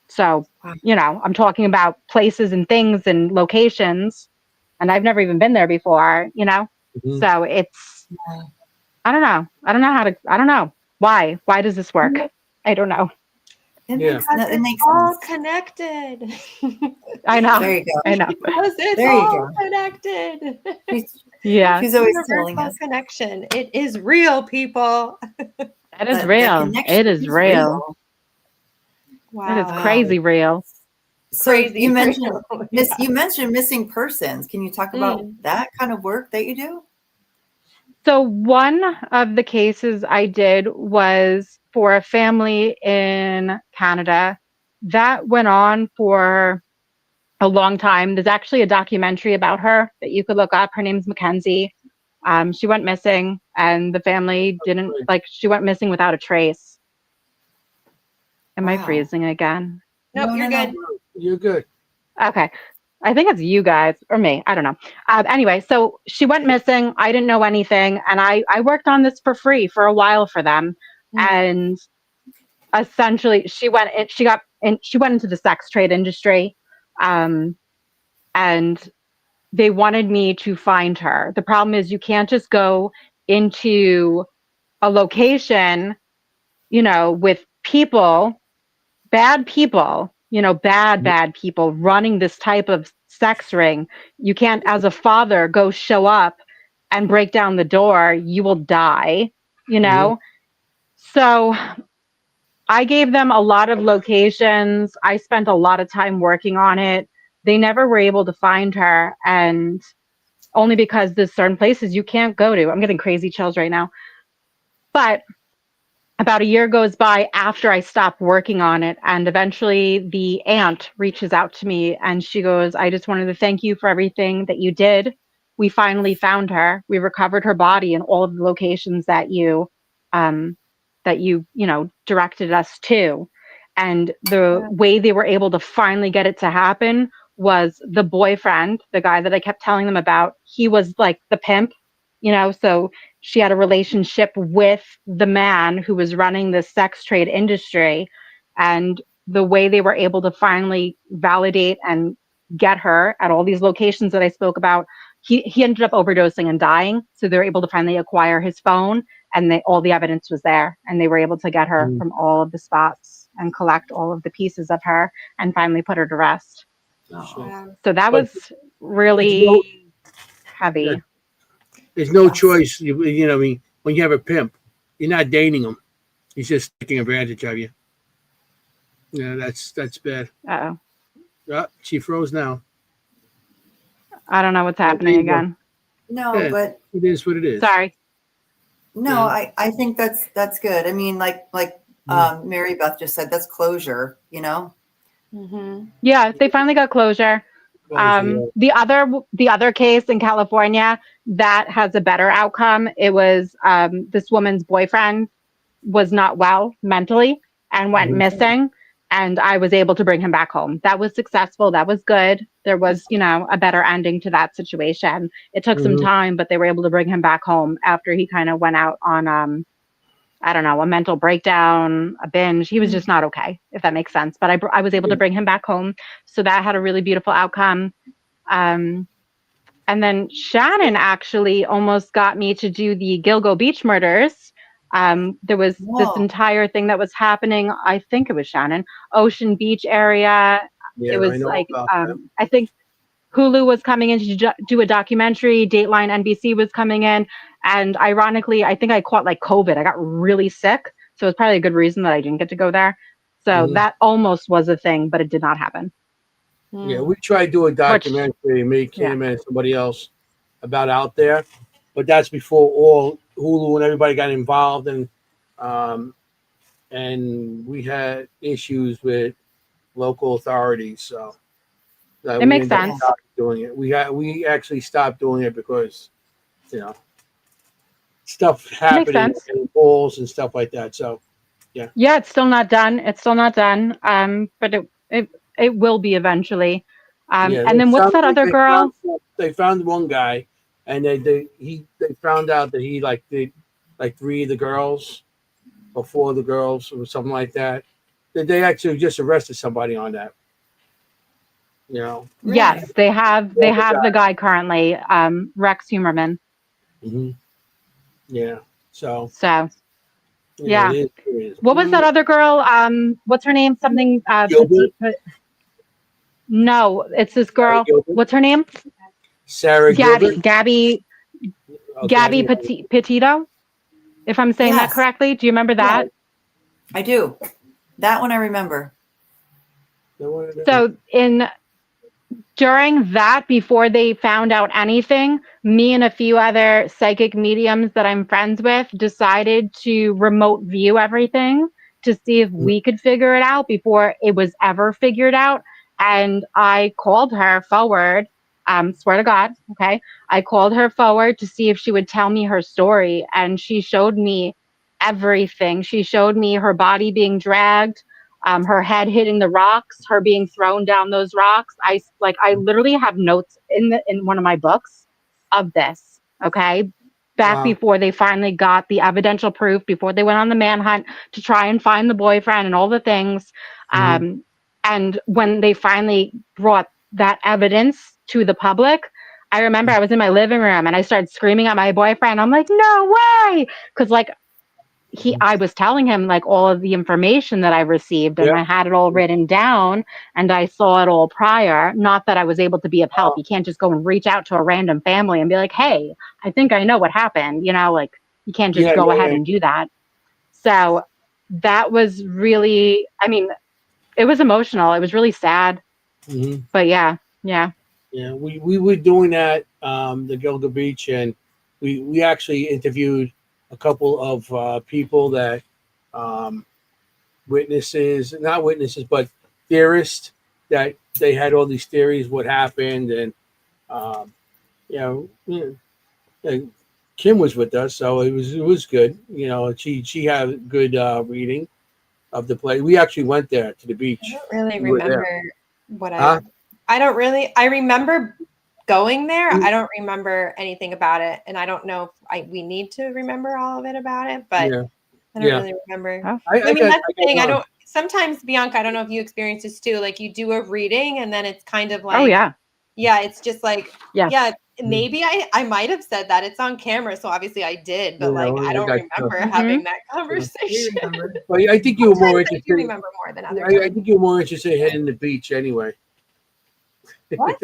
So, I'm talking about places and things and locations, and I've never even been there before, So it's, I don't know. I don't know. Why? Why does this work? I don't know. It Yeah. makes, Because it makes it's all sense. connected. I know. There you go. I know. Because it's There you all go. connected. Yeah, She's always telling Universal us connection. It is real, people. it is that real. connection It is real. It is Wow. crazy real. So Crazy you mentioned real. Yeah. you mentioned missing persons. Can you talk about Mm. that kind of work that you do? So one of the cases I did was for a family in Canada. That went on for a long time. There's actually a documentary about her that you could look up. Her name's Mackenzie. She went missing, and the family didn't she went missing without a trace. Am I Wow. freezing again? Nope, No, you're no, no. good. You're good. Okay. I think it's you guys or me. I don't know. Anyway, so she went missing. I didn't know anything. And I worked on this for free for a while for them. Mm. And essentially she went into the sex trade industry. And they wanted me to find her. The problem is you can't just go into a location, with bad people, bad people running this type of sex ring. You can't, as a father, go show up and break down the door. You will die, So I gave them a lot of locations. I spent a lot of time working on it. They never were able to find her. And only because there's certain places you can't go to. I'm getting crazy chills right now. But about a year goes by after I stopped working on it, and eventually the aunt reaches out to me and she goes, I just wanted to thank you for everything that you did. We finally found her. We recovered her body in all of the locations that um, directed us to. And the Yeah. way they were able to finally get it to happen was the boyfriend, the guy that I kept telling them about. He was like the pimp, so she had a relationship with the man who was running the sex trade industry. And the way they were able to finally validate and get her at all these locations that I spoke about, he ended up overdosing and dying. So they were able to finally acquire his phone, and all the evidence was there. And they were able to get her from all of the spots and collect all of the pieces of her and finally put her to rest. Wow. So that But was really heavy. there's no Yes. choice. I mean, when you have a pimp, you're not dating him. He's just taking advantage of you. Yeah, that's bad. Uh-oh. Oh, she froze now. I don't know what's There happening you go. again. No, Yeah, but it is what it is. Sorry. No, I think that's good. I mean, like Mary Beth just said, that's closure, you know? Mm-hmm. Yeah, they finally got closure. Closure, The other case in California that has a better outcome. It was this woman's boyfriend was not well mentally and went Mhm. missing, and I was able to bring him back home. That was successful. That was good. There was, a better ending to that situation. It took some Mhm. time, but they were able to bring him back home after he kind of went out on I don't know, a mental breakdown, a binge. He was just not okay, if that makes sense. But I was able to bring him back home. So that had a really beautiful outcome. Um, and then Shannon actually almost got me to do the Gilgo Beach murders. There was this Whoa. entire thing that was happening. I think it was Shannon, Ocean Beach area. It Yeah, I was know like, about that. I think Hulu was coming in to do a documentary. Dateline NBC was coming in. And ironically, I think I caught like COVID. I got really sick. So it's probably a good reason that I didn't get to go there. So Mhm. that almost was a thing, but it did not happen. Yeah, we tried to do a Which, documentary, me, yeah, Kim, and somebody else about out there, but that's before all Hulu and everybody got involved, um, and we had issues with local authorities, so it we makes ended up Yeah. sense. stopped doing it. We actually stopped doing it because you know stuff It makes happening sense. in balls and stuff like that. So yeah, Yeah, it's still not done. It's still not done. But it will be eventually. yeah. And then what's that other They found girl? they found one guy, and they found out that he like did like three of the girls or four of the girls or something like that. They actually just arrested somebody on that. You know, Really? Yes, they have. They older have the guy. guy currently, Rex Humerman. Hmm. Yeah. So So yeah, it yeah. is. It is. What was that other girl? What's her name? Something Gilbert, no, it's this Sarah girl. Gilbert, What's her name? Sarah Gilbert. Okay, Gabby Petito. If I'm saying that Yes. correctly, do you remember Yeah, that? I do. That one I remember. So in during that, before they found out anything, me and a few other psychic mediums that I'm friends with decided to remote view everything to see if we could figure it out before it was ever figured out. And I called her forward, swear to God, okay? I called her forward to see if she would tell me her story. And she showed me everything. She showed me her body being dragged, her head hitting the rocks, her being thrown down those rocks. I literally have notes in one of my books of this. Okay, back Wow. before they finally got the evidential proof, before they went on the manhunt to try and find the boyfriend and all the things, Hmm. and when they finally brought that evidence to the public. I remember I was in my living room and I started screaming at my boyfriend. I'm like, no way. Because I was telling him like all of the information that I received and Yeah. I had it all written down and I saw it all prior. Not that I was able to be of help. Wow. You can't just go and reach out to a random family and be like, hey, I think I know what happened. Like you can't just Yeah. go ahead Yeah. and do that. So that was really, I mean, it was emotional. It was really sad. Hmm. But yeah, yeah. Yeah. We were doing that the Gilga Beach, and we actually interviewed a couple of people that um, witnesses, not witnesses, but theorists that they had all these theories what happened, and um, and Kim was with us, so it was good. She had good reading of the play. We actually went there to the I beach. don't really We were there. remember what Huh? I don't really, I remember going there. I don't remember anything about it. And I don't know if we need to remember all of it about it, but Yeah, I don't yeah. really remember. Oh, I mean, that's I the thing. I got on. don't, sometimes Bianca, I don't know if you experience this too. Like you do a reading and then it's kind of oh like, yeah. yeah, it's just like, Yes. yeah, maybe I might have said that. It's on camera. So obviously I did, but Yeah, like, well, I I don't got you. remember Hmm. having that We conversation. remember. Well, I think you were more Sometimes I do interested. remember more than other I times. think you were more interested in hitting the beach anyway. What?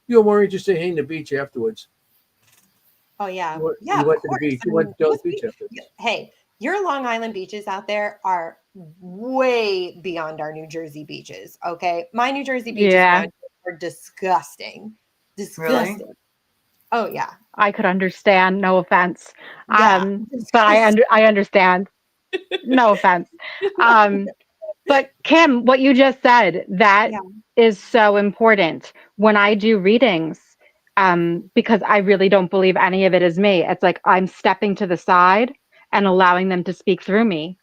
You were more interested in hitting the beach afterwards. Oh yeah, yeah, You of went to the course. beach. I You mean, went to the those beach afterwards. hey, your Long Island beaches out there are way beyond our New Jersey beaches. Okay, my New Jersey beaches Yeah. around here are disgusting, Really? disgusting. Oh yeah. I could understand. No offense, Yeah. but I understand. No offense. But Kim, what you just said, that Yeah. is so important when I do readings, because I really don't believe any of it is me. It's like I'm stepping to the side and allowing them to speak through me.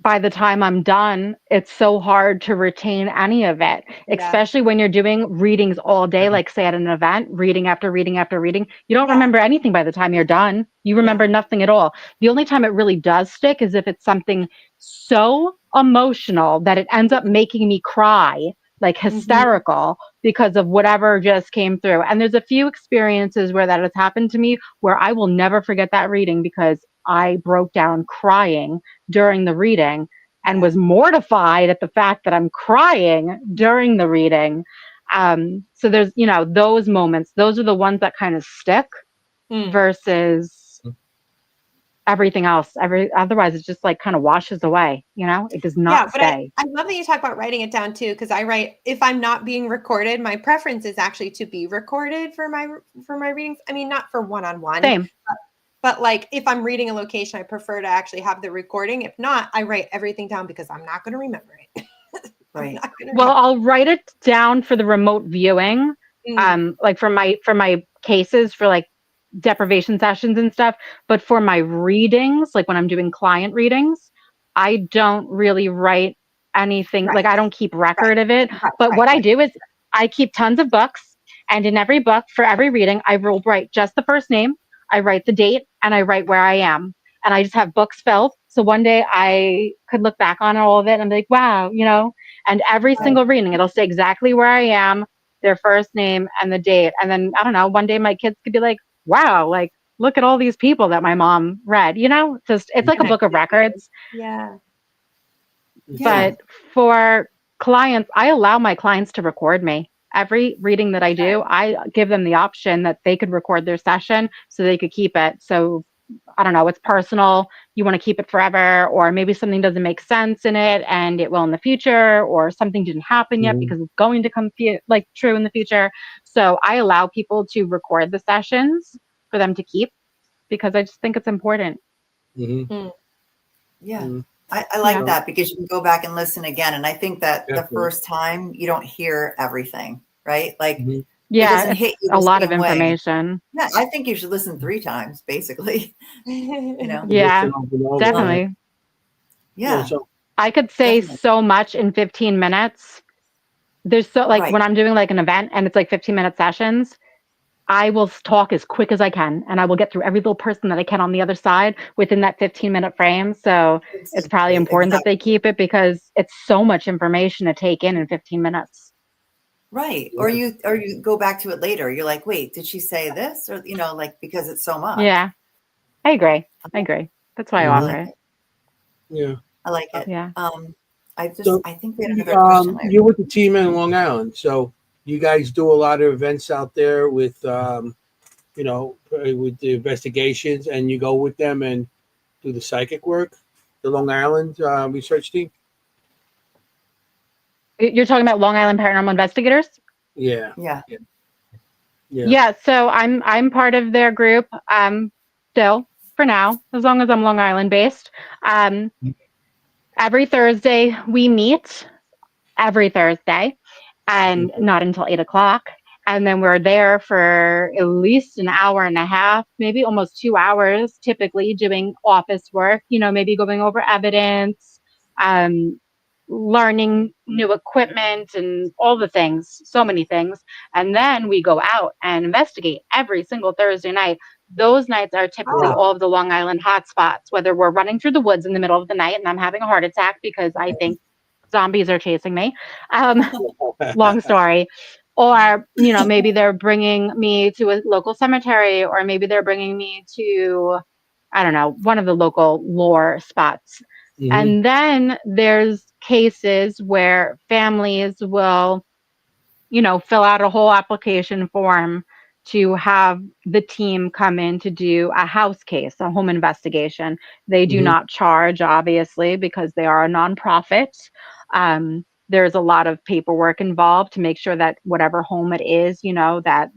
By the time I'm done, it's so hard to retain any of it, Yeah. especially when you're doing readings all day, like say at an event, reading after reading after reading. You don't Yeah. remember anything by the time you're done. You remember nothing at all. The only time it really does stick is if it's something so emotional that it ends up making me cry, like hysterical, because of whatever just came through. And there's a few experiences where that has happened to me where I will never forget that reading because I broke down crying during the reading and was mortified at the fact that I'm crying during the reading. So there's, those moments, those are the ones that kind of stick versus everything else. Otherwise it just like kind of washes away, it does not But stay. I love that you talk about writing it down too, because I write, if I'm not being recorded, my preference is actually to be recorded for my readings. I mean, not for one-on-one. Same. But like if I'm reading a location, I prefer to actually have the recording. If not, I write everything down because I'm not going to remember it. Right. Well, I'll write it down for the remote viewing, like for my cases for like deprivation sessions and stuff. But for my readings, like when I'm doing client readings, I don't really write anything. Like I don't keep record of it. But what I do is I keep tons of books, and in every book for every reading, I will write just the first name, I write the date, and I write where I am. And I just have books filled. So one day I could look back on all of it and be like, wow, and every single reading, it'll say exactly where I am, their first name and the date. And then, I don't know, one day my kids could be like, wow, like, look at all these people that my mom read, it's like a book of records. Yeah. But for clients, I allow my clients to record me. Every reading that I do, I give them the option that they could record their session so they could keep it. So I don't know, it's personal. You want to keep it forever, or maybe something doesn't make sense in it and it will in the future, or something didn't happen yet because it's going to come like true in the future. So I allow people to record the sessions for them to keep because I just think it's important. Yeah. I like that because you can go back and listen again. And I think that the first time you don't hear everything, right? Like it doesn't hit you a lot of way. information. Yeah, I think you should listen 3 times, basically. Yeah, definitely. Yeah. So I could say so much in 15 minutes. There's so like when I'm doing like an event and it's like 15-minute sessions, I will talk as quick as I can and I will get through every little person that I can on the other side within that 15-minute frame. So it's probably important that they keep it because it's so much information to take in 15 minutes. Right. Or you go back to it later. You're like, wait, did she say this? Or, like, because it's so much. Yeah, I agree. That's why I offer it. Yeah. I like it. Yeah. I think we had another question. You're with the team in Long Island. So you guys do a lot of events out there with, with the investigations, and you go with them and do the psychic work, the Long Island research team? You're talking about Long Island Paranormal Investigators? Yeah. So I'm part of their group still for now, as long as I'm Long Island based. Every Thursday we meet, every Thursday, and not until 8:00. And then we're there for at least an hour and a half, maybe almost 2 hours, typically doing office work, maybe going over evidence, learning new equipment and all the things, so many things. And then we go out and investigate every single Thursday night. Those nights are typically all of the Long Island hotspots, whether we're running through the woods in the middle of the night and I'm having a heart attack because I think zombies are chasing me. Long story. Or, maybe they're bringing me to a local cemetery, or maybe they're bringing me to, I don't know, one of the local lore spots. And then there's cases where families will, fill out a whole application form to have the team come in to do a house case, a home investigation. They do not charge, obviously, because they are a nonprofit. There's a lot of paperwork involved to make sure that whatever home it is, that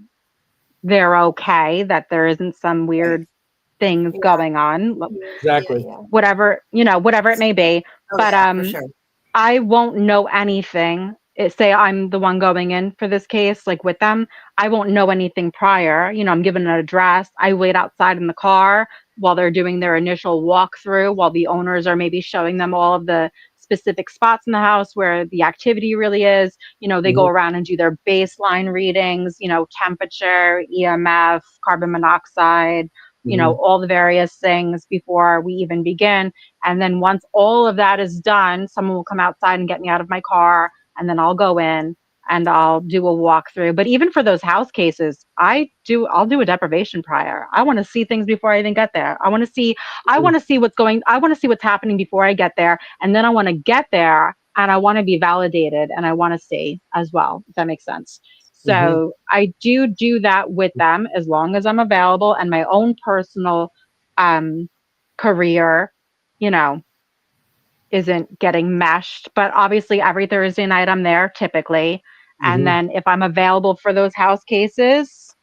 they're okay, that there isn't some weird things Yeah. going on, Exactly. Yeah. whatever, whatever it may be. Oh, But yeah, for sure. I won't know anything. Say I'm the one going in for this case, like with them, I won't know anything prior. I'm given an address. I wait outside in the car while they're doing their initial walkthrough, while the owners are maybe showing them all of the specific spots in the house where the activity really is. They go around and do their baseline readings, temperature, EMF, carbon monoxide, all the various things before we even begin. And then once all of that is done, someone will come outside and get me out of my car, and then I'll go in and I'll do a walkthrough. But even for those house cases, I'll do a deprivation prior. I want to see things before I even get there. I want to see what's happening before I get there. And then I want to get there and I want to be validated and I want to see as well, if that makes sense. So I do that with them as long as I'm available, and my own personal career, isn't getting meshed. But obviously every Thursday night I'm there typically. And then if I'm available for those house cases,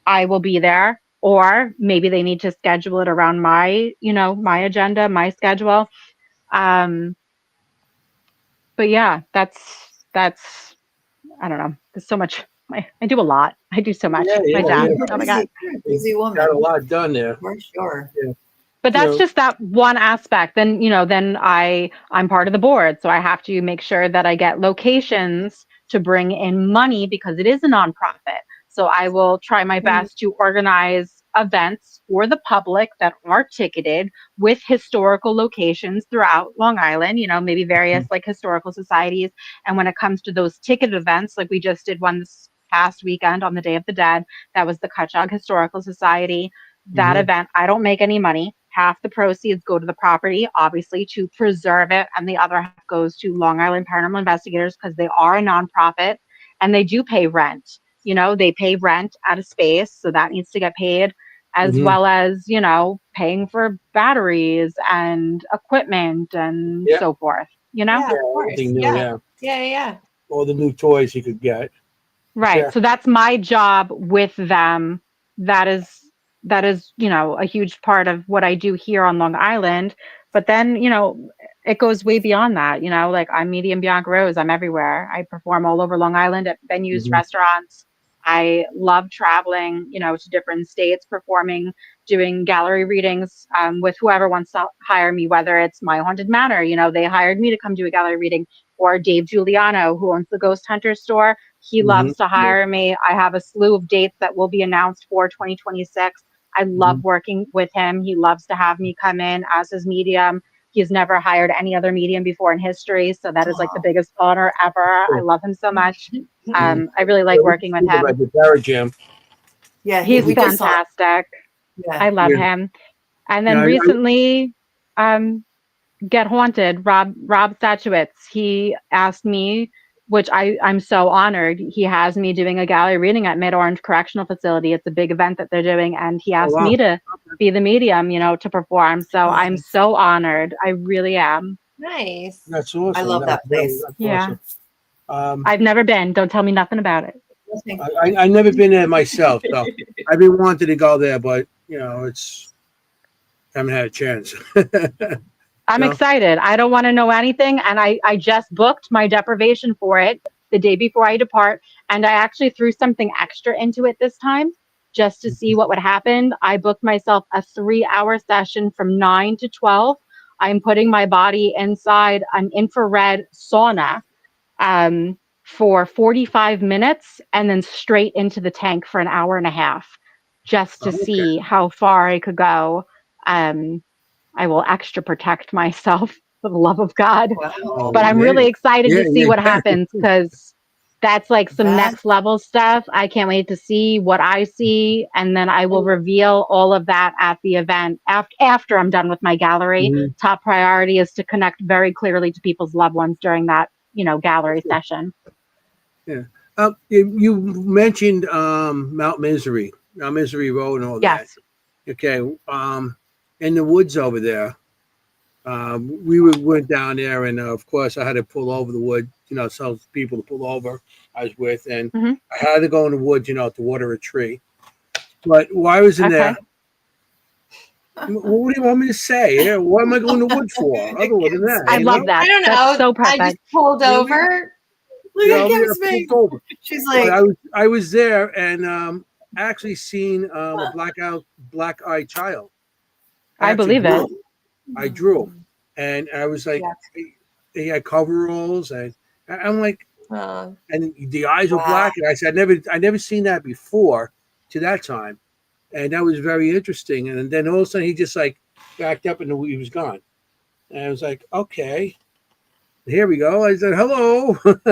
I will be there. Or maybe they need to schedule it around my, my agenda, my schedule. But yeah, that's I don't know. There's so much. I do a lot. I do so much. My job. Oh my God. You're a busy woman. Got a lot done there. For sure. Yeah. But that's just that one aspect. Then, then I'm part of the board. So I have to make sure that I get locations to bring in money because it is a nonprofit. So I will try my best to organize events for the public that are ticketed with historical locations throughout Long Island, maybe various like historical societies. And when it comes to those ticketed events, like we just did one this past weekend on the Day of the Dead, that was the Cutchogue Historical Society. That event, I don't make any money. Half the proceeds go to the property, obviously, to preserve it, and the other half goes to Long Island Paranormal Investigators because they are a nonprofit and they do pay rent. They pay rent at a space, so that needs to get paid, as well as, paying for batteries and equipment and so forth, Yeah, of course. Everything new, Yeah. all the new toys you could get. Right. Yeah. So that's my job with them. That is, a huge part of what I do here on Long Island. But then, it goes way beyond that. Like I'm Medium Bianca Rose. I'm everywhere. I perform all over Long Island at venues, restaurants. I love traveling, to different states, performing, doing gallery readings with whoever wants to hire me, whether it's My Haunted Manor, they hired me to come do a gallery reading, or Dave Giuliano, who owns the Ghost Hunter store. He loves to hire me. I have a slew of dates that will be announced for 2026. I love working with him. He loves to have me come in as his medium. He's never hired any other medium before in history. So that is like the biggest honor ever. I love him so much. I really like working with him. Like the Barrett Jam. Yeah, He's we just saw it. fantastic. Yeah. I love him. And then Yeah, recently, Get Haunted, Rob Statuitz, he asked me, which I'm so honored. He has me doing a gallery reading at Mid Orange Correctional Facility. It's a big event that they're doing, and he asked me to be the medium, to perform. So I'm so honored. I really am. Nice. That's awesome. I love that place. That's awesome. I've never been. Don't tell me nothing about it. I never been there myself, so I've been wanting to go there, but haven't had a chance. I'm excited. I don't want to know anything. And I just booked my deprivation for it the day before I depart. And I actually threw something extra into it this time just to see what would happen. I booked myself a 3-hour session from 9 to 12. I'm putting my body inside an infrared sauna for 45 minutes and then straight into the tank for an hour and a half just to see how far I could go. I will extra protect myself for the love of God. Wow. But I'm really excited to see what happens because that's like some next level stuff. I can't wait to see what I see. And then I will reveal all of that at the event after I'm done with my gallery. Top priority is to connect very clearly to people's loved ones during that, gallery session. Yeah. You mentioned Mount Misery Road and all that. Okay. In the woods over there, we went down there, and of course, I had to pull over the wood, some people to pull over I was with, and I had to go in the woods, to water a tree. But while I was in there, Okay. what do you want me to say? Yeah, what am I going to wood for? Other than that, I you love know? that. I don't That's know. so I just perfect. pulled Really? over. Look You at know, Kim's I face. pulled over. She's But like, I was there and actually seen a black eyed child. I I actually believe drew it. him. I drew him, and I was like, Yeah. he had coveralls, and I'm like, Uh, and the eyes were wow. black, and I said, I never seen that before to that time, and that was very interesting. And then all of a sudden, he just like backed up and he was gone, and I was like, okay, here we go. I said hello, but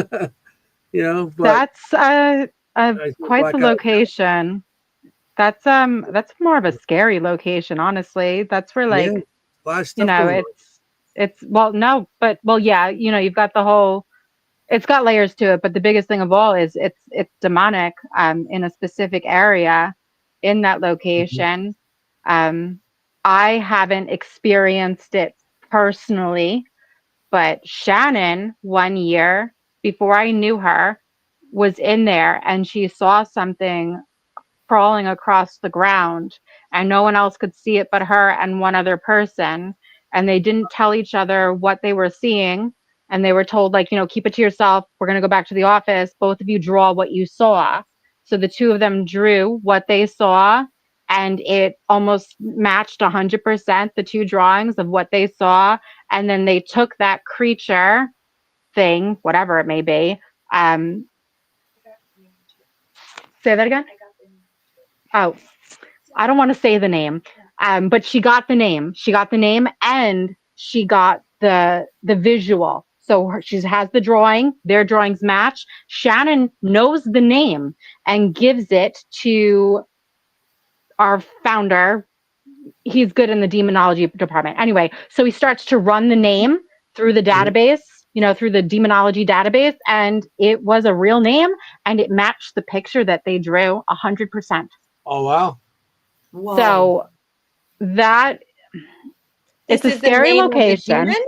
That's I said quite the black eye. location. That's more of a scary location, honestly. That's where Yeah, like, a lot of stuff going on. it's well, no, but well, yeah, you've got the whole, it's got layers to it, but the biggest thing of all is it's demonic in a specific area in that Mhm. location. Um I haven't experienced it personally, but Shannon one year before I knew her was in there and she saw something crawling across the ground and no one else could see it but her and one other person, and they didn't tell each other what they were seeing, and they were told like, keep it to yourself, we're going to go back to the office, both of you draw what you saw. So the two of them drew what they saw, and it almost matched 100% the two drawings of what they saw. And then they took that creature thing, whatever it may be. um Say that again. Oh, I don't want to say the name, but she got the name. She got the name, and she got the visual. So she has the drawing. Their drawings match. Shannon knows the name and gives it to our founder. He's good in the demonology department. Anyway, so he starts to run the name through the Mhm. database, through the demonology database, and it was a real name, and it matched the picture that they drew 100%. Oh wow! whoa. So that this it's a is the scary name of the location. demon.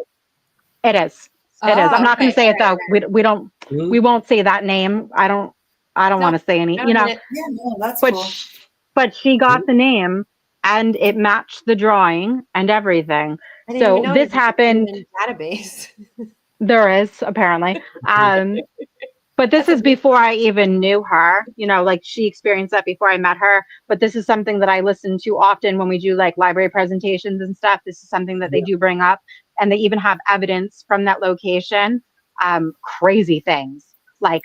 It is. It is. I'm Oh, not going okay. to say All it right. though. We don't. Mhm. We won't say that name. I don't want No, to say any. I don't need it. Yeah, no, that's But cool. but she got Mhm. the name, and it matched the drawing and everything. I didn't even So know there this was a happened. demon database. There is apparently. Um, But this That's a is before I even knew her, like she experienced that before I met her. But this is something that I listen to often when we do like library presentations and stuff. This is something that they Yeah. do bring up, and they even have evidence from that location. Crazy things like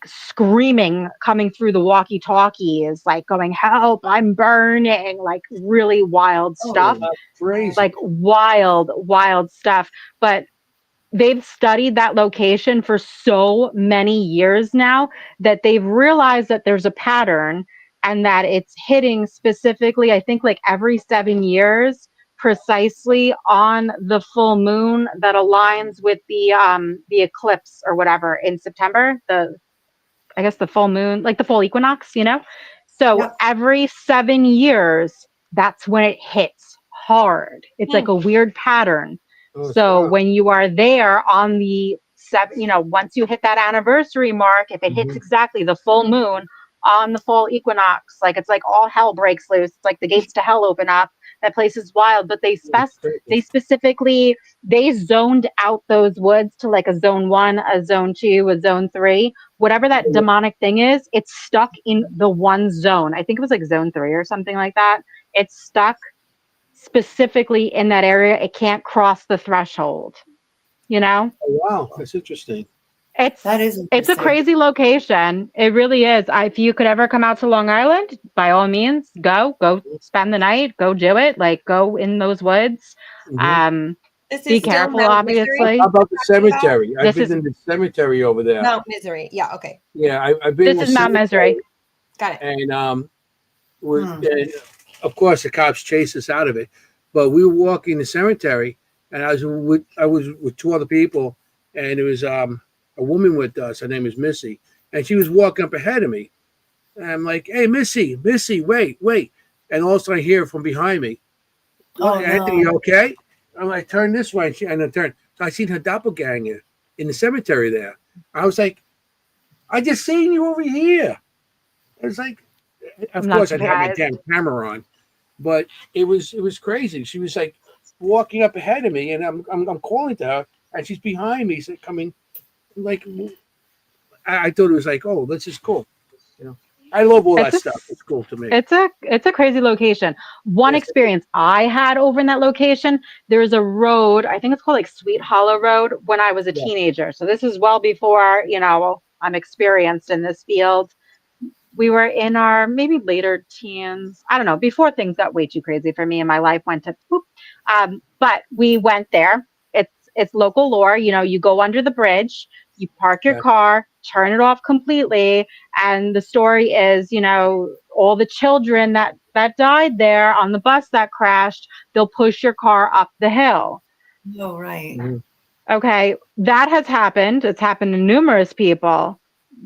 screaming coming through the walkie-talkies, like going, "Help! I'm burning!" Like really wild Oh, stuff, That's crazy. like wild stuff. But they've studied that location for so many years now that they've realized that there's a pattern and that it's hitting specifically, I think, like every 7 years, precisely on the full moon that aligns with the eclipse or whatever in September, I guess the full moon, like the full equinox. So yep. every 7 years, that's when it hits hard. It's Hmm. like a weird pattern. Oh, So wow. when you are there on the seven, once you hit that anniversary mark, if it hits Mhm. exactly the full moon on the full equinox, like it's like all hell breaks loose. It's like the gates to hell open up. That place is wild. But they specifically they zoned out those woods to like a zone 1, a zone 2, a zone 3. Whatever that demonic thing is, it's stuck in the one zone. I think it was like zone 3 or something like that. It's stuck specifically in that area. It can't cross the threshold, you know? Oh, wow, that's interesting. It's That is it's a interesting. crazy location. It really is. If you could ever come out to Long Island, by all means, go spend the night, go do it. Like go in those woods. Mhm. Um, This be is still careful, Mount Misery How obviously. about the talking about? cemetery? I've This been is in the cemetery over there. Mount Misery. Yeah. Okay. Yeah, I've been in this the is Mount Misery. cemetery, Got it. and Hmm. and of course the cops chased us out of it. But we were walking the cemetery, and I was with two other people, and there was a woman with us. Her name is Missy, and she was walking up ahead of me. And I'm like, "Hey, Missy, wait!" And all of a sudden I hear from behind me, "What, Oh Anthony? no. You okay?" I'm like, "Turn this way," and I turned. So I seen her doppelganger in the cemetery there. I was like, "I just seen you over here." It's like, Of I'm not course, I'd have my surprised. damn camera on, but it was crazy. She was like walking up ahead of me, and I'm calling to her, and she's behind me, so coming like I thought it was like, oh, this is cool. You know, I love all It's that a stuff. It's cool to me. it's a crazy location. One Yes. experience I had over in that location, there's a road, I think it's called like Sweet Hollow Road when I was a Yeah. teenager. So this is well before, I'm experienced in this field. We were in our maybe later teens. I don't know, before things got way too crazy for me and my life went to poop. But we went there. It's local lore. You go under the bridge, you park your Yeah. car, turn it off completely, and the story is, all the children that died there on the bus that crashed, they'll push your car up the hill. Oh, right. Mhm. Okay, that has happened. It's happened to numerous people,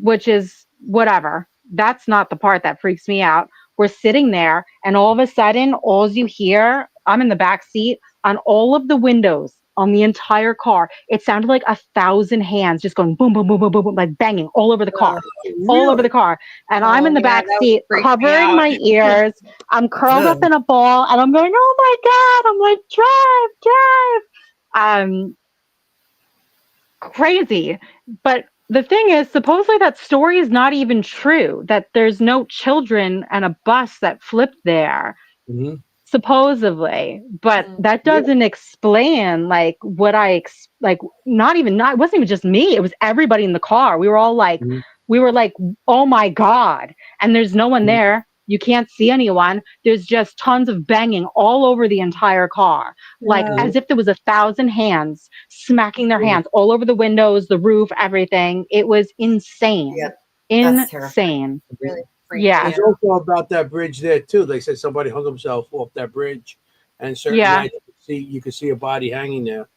which is whatever. That's not the part that freaks me out. We're sitting there, and all of a sudden, all you hear, I'm in the back seat, on all of the windows on the entire car, it sounded like 1,000 hands just going boom, boom, boom, boom, boom, boom, like banging all over the car, all over the Really? car. And I'm Oh in the yeah, back that would seat freak me covering out. my ears. I'm curled up Ugh. in a ball, and I'm going, oh my God. I'm like, drive, drive. Crazy. But the thing is, supposedly that story is not even true, that there's no children and a bus that flipped there, Hmm. supposedly. But Mm. that Yeah. doesn't explain like what like not it wasn't even just me, it was everybody in the car. Hmm. We were like, oh my God. And there's no one there. You can't see anyone. There's just tons of banging all over the entire car, like Yeah. as if there was 1,000 hands smacking their Yeah. hands all over the windows, the roof, everything. It was insane. Yep. That's terrifying. Insane. Really freaks Yeah. me There's out. also about that bridge there too. They said somebody hung himself off that bridge, and certain Yeah. nights you could see a body hanging there off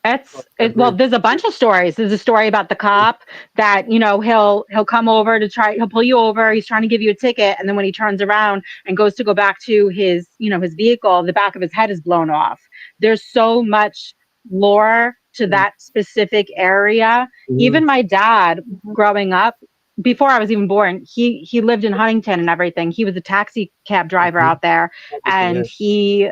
It's that it, well, bridge. there's a bunch of stories. There's a story about the cop that, he'll come over he'll pull you over, he's trying to give you a ticket, and then when he turns around and goes to go back to his vehicle, the back of his head is blown off. There's so much lore to that specific area. Mm-hmm. Even my dad Mhm. growing up, before I was even born, he lived in Huntington and everything. He was a taxi cab driver Hmm. out there, and he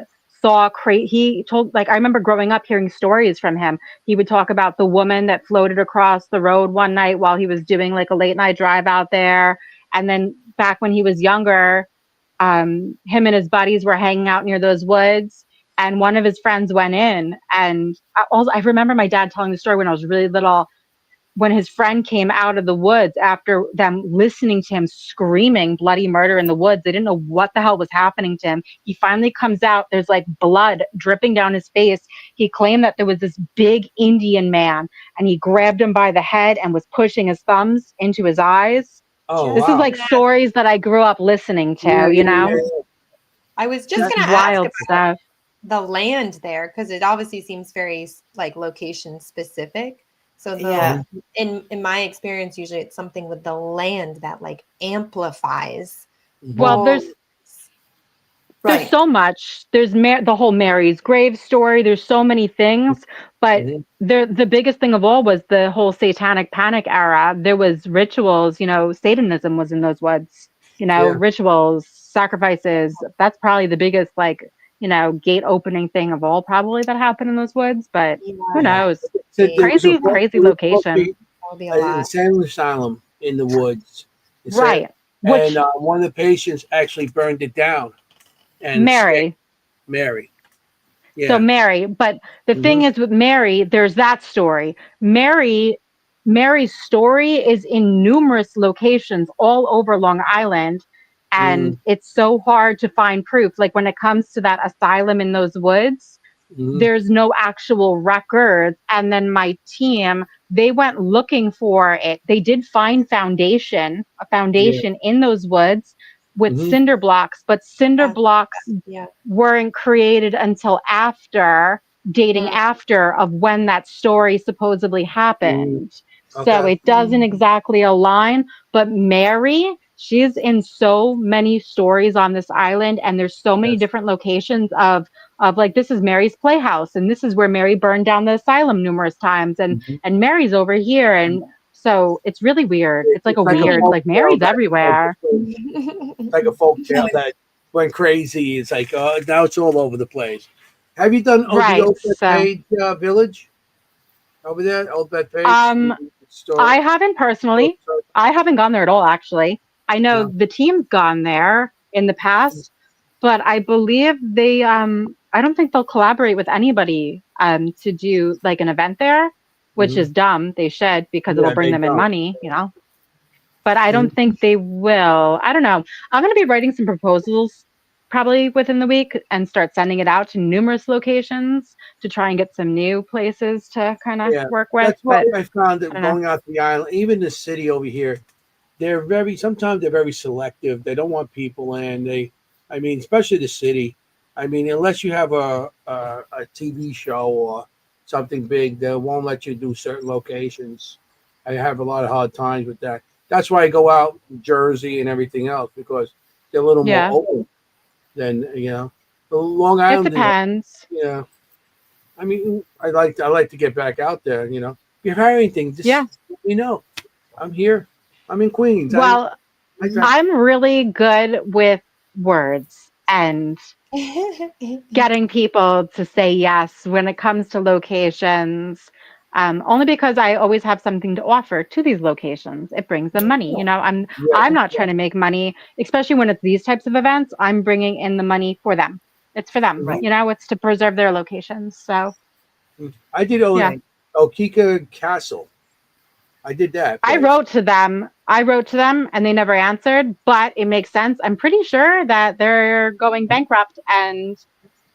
told, like, I remember growing up hearing stories from him. He would talk about the woman that floated across the road one night while he was doing like a late night drive out there. And then back when he was younger, him and his buddies were hanging out near those woods, and one of his friends went in. And I remember my dad telling the story when I was really little, when his friend came out of the woods after them listening to him screaming bloody murder in the woods. They didn't know what the hell was happening to him. He finally comes out. There's like blood dripping down his face. He claimed that there was this big Indian man, and he grabbed him by the head and was pushing his thumbs into his eyes. Oh Just This is wow! like that, stories that I grew up listening Yeah, to, yeah, yeah, I was just just gonna ask wild about stuff. the land there because it obviously seems very like location specific. So Yeah. in my experience, usually it's something with the land that like amplifies. Mm-hmm. Well, Or there's Right. so much. There's the whole Mary's grave story. There's so many things, but Hmm. the biggest thing of all was the whole satanic panic era. There was rituals, Satanism was in those woods, Yeah. rituals, sacrifices. That's probably the biggest, like, gate opening thing of all, probably, that happened in those woods. But yeah, who Yeah. that knows? Said there was Crazy, crazy there was supposed to location. be would be a an lot. insane asylum in the woods. It said, Right. and Which, one of the patients actually burned it down and escaped. Mary. Mary. So Yeah. Mary, but the Hmm. thing is with Mary, there's that story. Mary's story is in numerous locations all over Long Island, and Hmm. it's so hard to find proof. Like when it comes to that asylum in those woods, Hmm. there's no actual records. And then my team, they went looking for it. They did find a Yeah. foundation in those woods with Hmm. cinder blocks, but cinder Yeah, blocks yeah. weren't created until after, dating Mm, after of when that story supposedly Hmm. happened. So Okay. it doesn't exactly align. But Mary, she's in so many stories on this island, and there's so many Yes. different locations of like, this is Mary's playhouse, and this is where Mary burned down the asylum numerous times, and Hmm. Mary's over here. And So it's really weird. It's like a It's like a weird, folk like tale Mary's that, everywhere. it's like a folk tale that went crazy. It's like now it's all over the place. Have you done the Right. Old So Page Village over there? Old Page um store. I haven't personally. I haven't gone there at all, actually. I know No. the team's gone there in the past, but I believe they I don't think they'll collaborate with anybody to do like an event there, which Hmm. is dumb. They should, because it'll Yeah, bring they them in don't. money, you know. But I don't Mhm. think they will. I don't know. I'm going to be writing some proposals probably within the week and start sending it out to numerous locations to try and get some new places to kind of Yeah, work with. that's why But I found I that don't know. going out to the island, even the city over here, sometimes they're very selective. They don't want people in. I mean, especially the city. I mean, unless you have a TV show or something big, they won't let you do certain locations. I have a lot of hard times with that. That's why I go out Jersey and everything else because they're a little more Yeah, open than the Long it Island. depends. Yeah, I mean, I like to get back out there. If you have anything, just Yeah. let me know. I'm here. I'm in Queens. Well, I drive. I'm really good with words and getting people to say yes when it comes to locations. Only because I always have something to offer to these locations. It brings them money. You know, Yeah, I'm not trying to make money, especially when it's these types of events. I'm bringing in the money for them. It's for them. Right. You know, it's to preserve their locations. So I did yeah. Okika Castle. I did that I place. wrote to them. I wrote to them and they never answered, but it makes sense. I'm pretty sure that they're going bankrupt and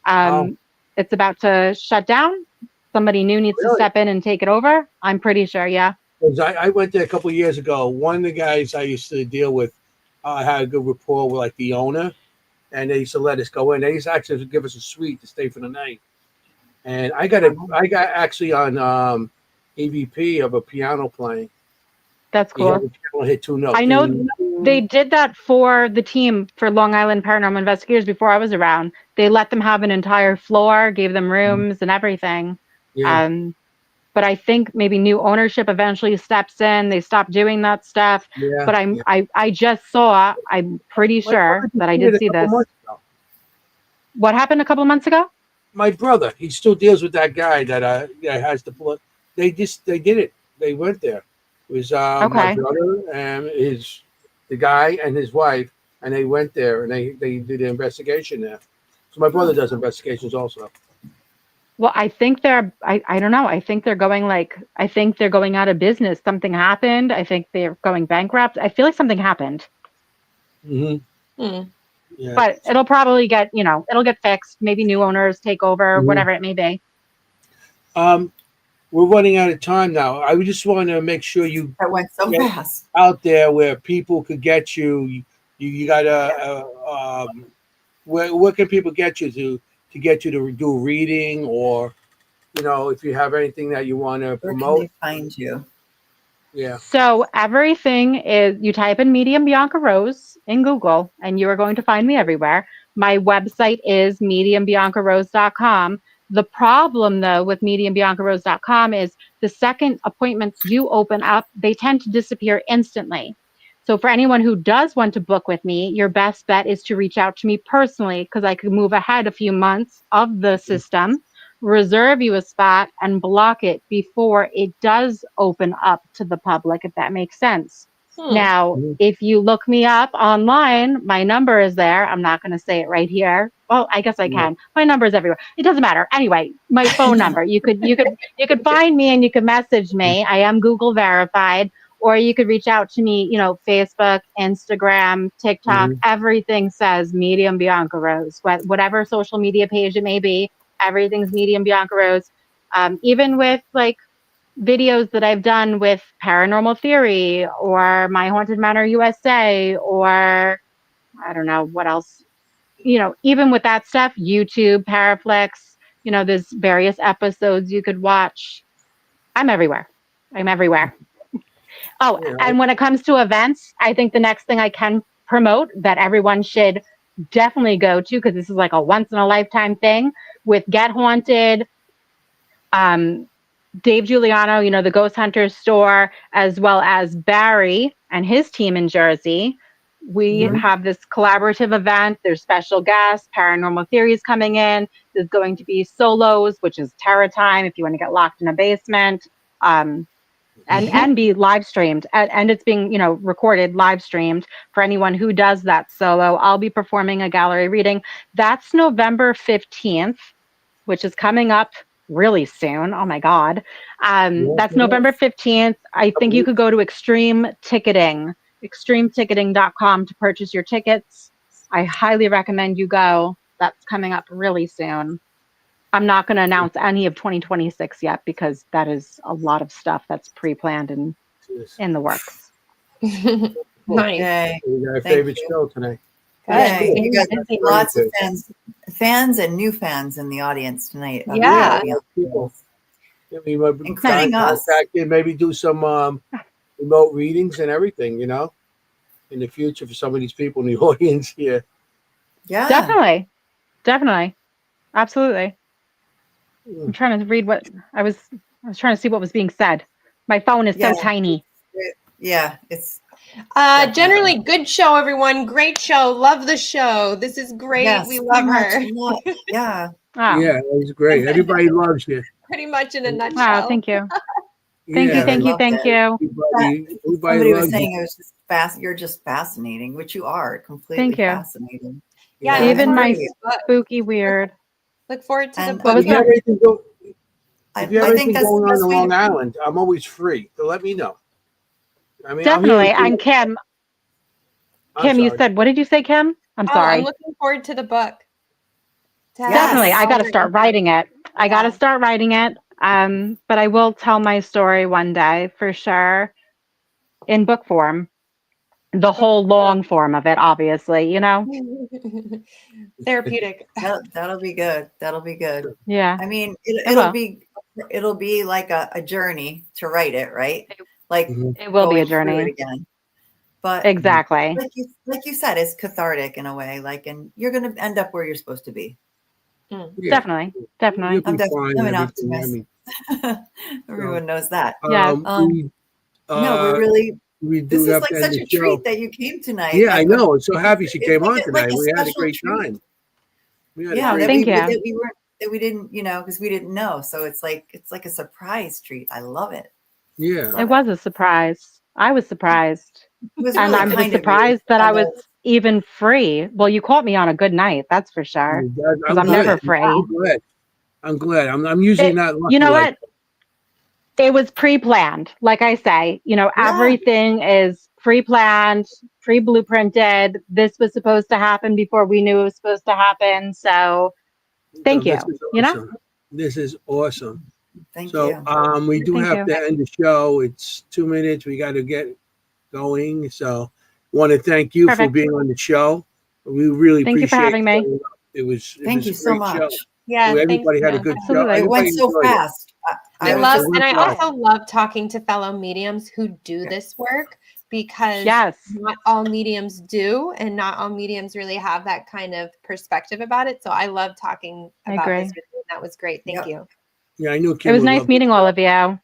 Oh, um, it's about to shut down. Somebody new needs to really? step in and take it over. I'm pretty sure. Yeah. 'Cause I went there a couple of years ago. One of the guys I used to deal with had a good rapport with like the owner, and they used to let us go in. They used to actually give us a suite to stay for the night. And I got actually on EVP of a piano playing. That's You have cool. the piano hit two notes. I know they did that for the team for Long Island Paranormal Investigators before I was around. They let them have an entire floor, gave them rooms and everything. Yeah, Um, but I think maybe new ownership eventually steps in. They stop doing that stuff. yeah, But yeah. I just saw, I'm pretty My sure brother just that I did did it a see couple this. months ago. What happened a couple months ago? My brother, he still deals with that guy that has the blood. They did it. They went there. It was my Okay. brother and the guy and his wife, and they went there and they did an investigation there. So my brother does investigations also. Well, I think I don't know. I think they're going out of business. Something happened. I think they're going bankrupt. I feel like something happened, Hmm. Hmm. Yeah. but it'll probably it'll get fixed. Maybe new owners take over, Hmm. whatever it may be. Um, we're running out of time now. I just want to make sure you That went so get fast. out there where people could get you. You got Yeah. where can people get you to get you to do a reading or if you have anything that you want to Where can promote? they find you? Yeah. So everything is, you type in Medium Bianca Rose in Google and you are going to find me everywhere. My website is mediumbiancarose.com. The problem though with mediumbiancarose.com is the second appointments do open up, they tend to disappear instantly. So for anyone who does want to book with me, your best bet is to reach out to me personally because I could move ahead a few months of the system, reserve you a spot and block it before it does open up to the public, if that makes sense. Hmm. Now, Mhm. if you look me up online, my number is there. I'm not going to say it right here. Well, I guess I Yeah. can. My number is everywhere. It doesn't matter. Anyway, my phone number. You could find me and you could message me. I am Google verified, or you could reach out to me, Facebook, Instagram, TikTok, Mhm. everything says Medium Bianca Rose, whatever social media page it may be, everything's Medium Bianca Rose. Even with like videos that I've done with Paranormal Theory or My Haunted Manor USA, or I don't know what else, even with that stuff, YouTube, Paraflex, there's various episodes you could watch. I'm everywhere. I'm everywhere. Oh, Yeah. and when it comes to events, I think the next thing I can promote that everyone should definitely go to, because this is like a once in a lifetime thing with Get Haunted. Um, Dave Giuliano, the Ghost Hunters store, as well as Barry and his team in Jersey. We have this collaborative event. There's special guests, paranormal theories coming in. There's going to be solos, which is terror time if you want to get locked in a basement, and be live streamed. And it's being, recorded, live streamed for anyone who does that solo. I'll be performing a gallery reading. That's November 15th, which is coming up really soon. Oh my God. That's November 15th. I think you could go to extremeticketing.com to purchase your tickets. I highly recommend you go. That's coming up really soon. I'm not going to announce any of 2026 yet because that is a lot of stuff that's pre-planned and in the works. Nice. Yay. We got our Thank favorite you. show tonight. Yay. You got Busy. lots of fans and new fans in the audience tonight. Yeah. People. We might be Including us. contacted, maybe do some remote readings and everything, in the future for some of these people in the audience here. Yeah. Definitely. Absolutely. I'm trying to read what I was trying to see what was being said. My phone is so tiny. Yeah, it's generally good show, everyone. Great show. Love the show. This is great. yes, We love her. Yeah. Oh. Yeah, it was great. Everybody loves you. Pretty much in a nutshell. Wow, thank you. Thank you. Everybody Somebody was loves saying you. it was just you're just fascinating, which you are. Completely Thank you. fascinating. Yeah, Even look my forward to the book. spooky weird. Look forward to the And book. If you have anything, I if you have think anything that's going the on best in way Long to- Island, I'm always free. So let me know. I mean, Definitely. I'm here. And Kim, I'm you sorry. said, what did you say, Kim? I'm Oh, sorry. I'm looking forward to the book. Definitely. Yes. I got to start writing it. I got to start writing it. But I will tell my story one day for sure in book form. The whole long form of it, obviously, Therapeutic. That'll be good. That'll be good. Yeah. I mean, will. it'll be like a journey to write it, right? Like It will be a going through journey. it again. But Exactly. like you said, it's cathartic in a way. And you're going to end up where you're supposed to be. Yeah. Definitely. You'll be I'm fine an and everything. I optimist. mean, Everyone knows that. Yeah. No, we're really. we This do is have like to end such the a show. treat that you came tonight. Yeah, I know. I'm so happy she came on like tonight. a We had a special great treat. time. We had a Yeah, great Thank you. that we didn't, because we didn't know. So it's like a surprise treat. I love it. Yeah. It was a surprise. I was surprised. It was And really I'm kind just of you. surprised that I was And, even free. Well, you caught me on a good night, that's for sure. Because I'm never free. I'm glad. I'm usually not lucky. You know like what? It was pre-planned. Like I say, everything is pre-planned, pre-blueprinted. This was supposed to happen before we knew it was supposed to happen. So thank you. This is awesome. This is awesome. Thank you. We do Thank have you. to end the show. It's 2 minutes. We got to get going. So want to thank you for Perfect. being on the show. We really Thank you appreciate for having me. showing up. It was Thank a you so great much. show. Yeah, Everybody had a good show. Absolutely. It went Everybody so enjoyed it. fast. I was love, just- and I wow. also love talking to fellow mediums who do this work because Yes. not all mediums do, and not all mediums really have that kind of perspective about it. So I love talking I about agree. this with you. That was great. Thank you. Yeah, I knew Kimm It was would nice love meeting all of you.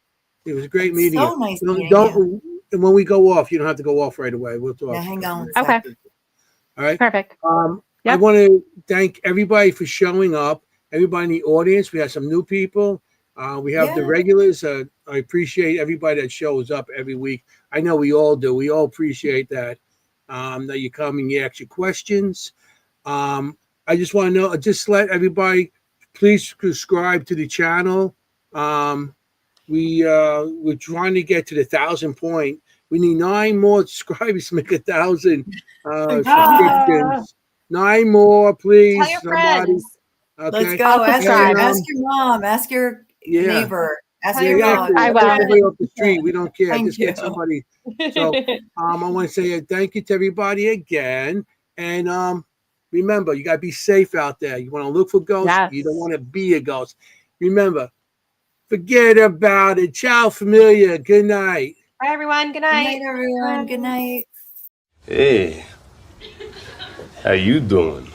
It was great It's meeting so you. nice Don't- meeting don't- And when we go off, you don't have to go off right away. We'll talk. Yeah, hang on. Okay. All right. Perfect. I Yep. want to thank everybody for showing up. Everybody in the audience. We have some new people. We have the Yeah. regulars. I appreciate everybody that shows up every week. I know we all do. We all appreciate that. That you come and you ask your questions. I just want to know. Just let everybody please subscribe to the channel. We're trying to get to the 1,000 point. We need 9 more subscribers to make 1,000 subscriptions. 9 more, please. Tell your friends. Okay. Let's go. I'll Ask subscribe. your mom. Ask your neighbor. Ask Tell your your mom. mom. I will. Somebody off the street. We don't care. Thank Just get you. somebody. So I want to say thank you to everybody again. And remember, you got to be safe out there. You want to look for ghosts. Yes. You don't want to be a ghost. Remember, forget about it. Ciao, familia. Good night. Bye, everyone. Good Good night. night, everyone. Good night. Hey, how you doing?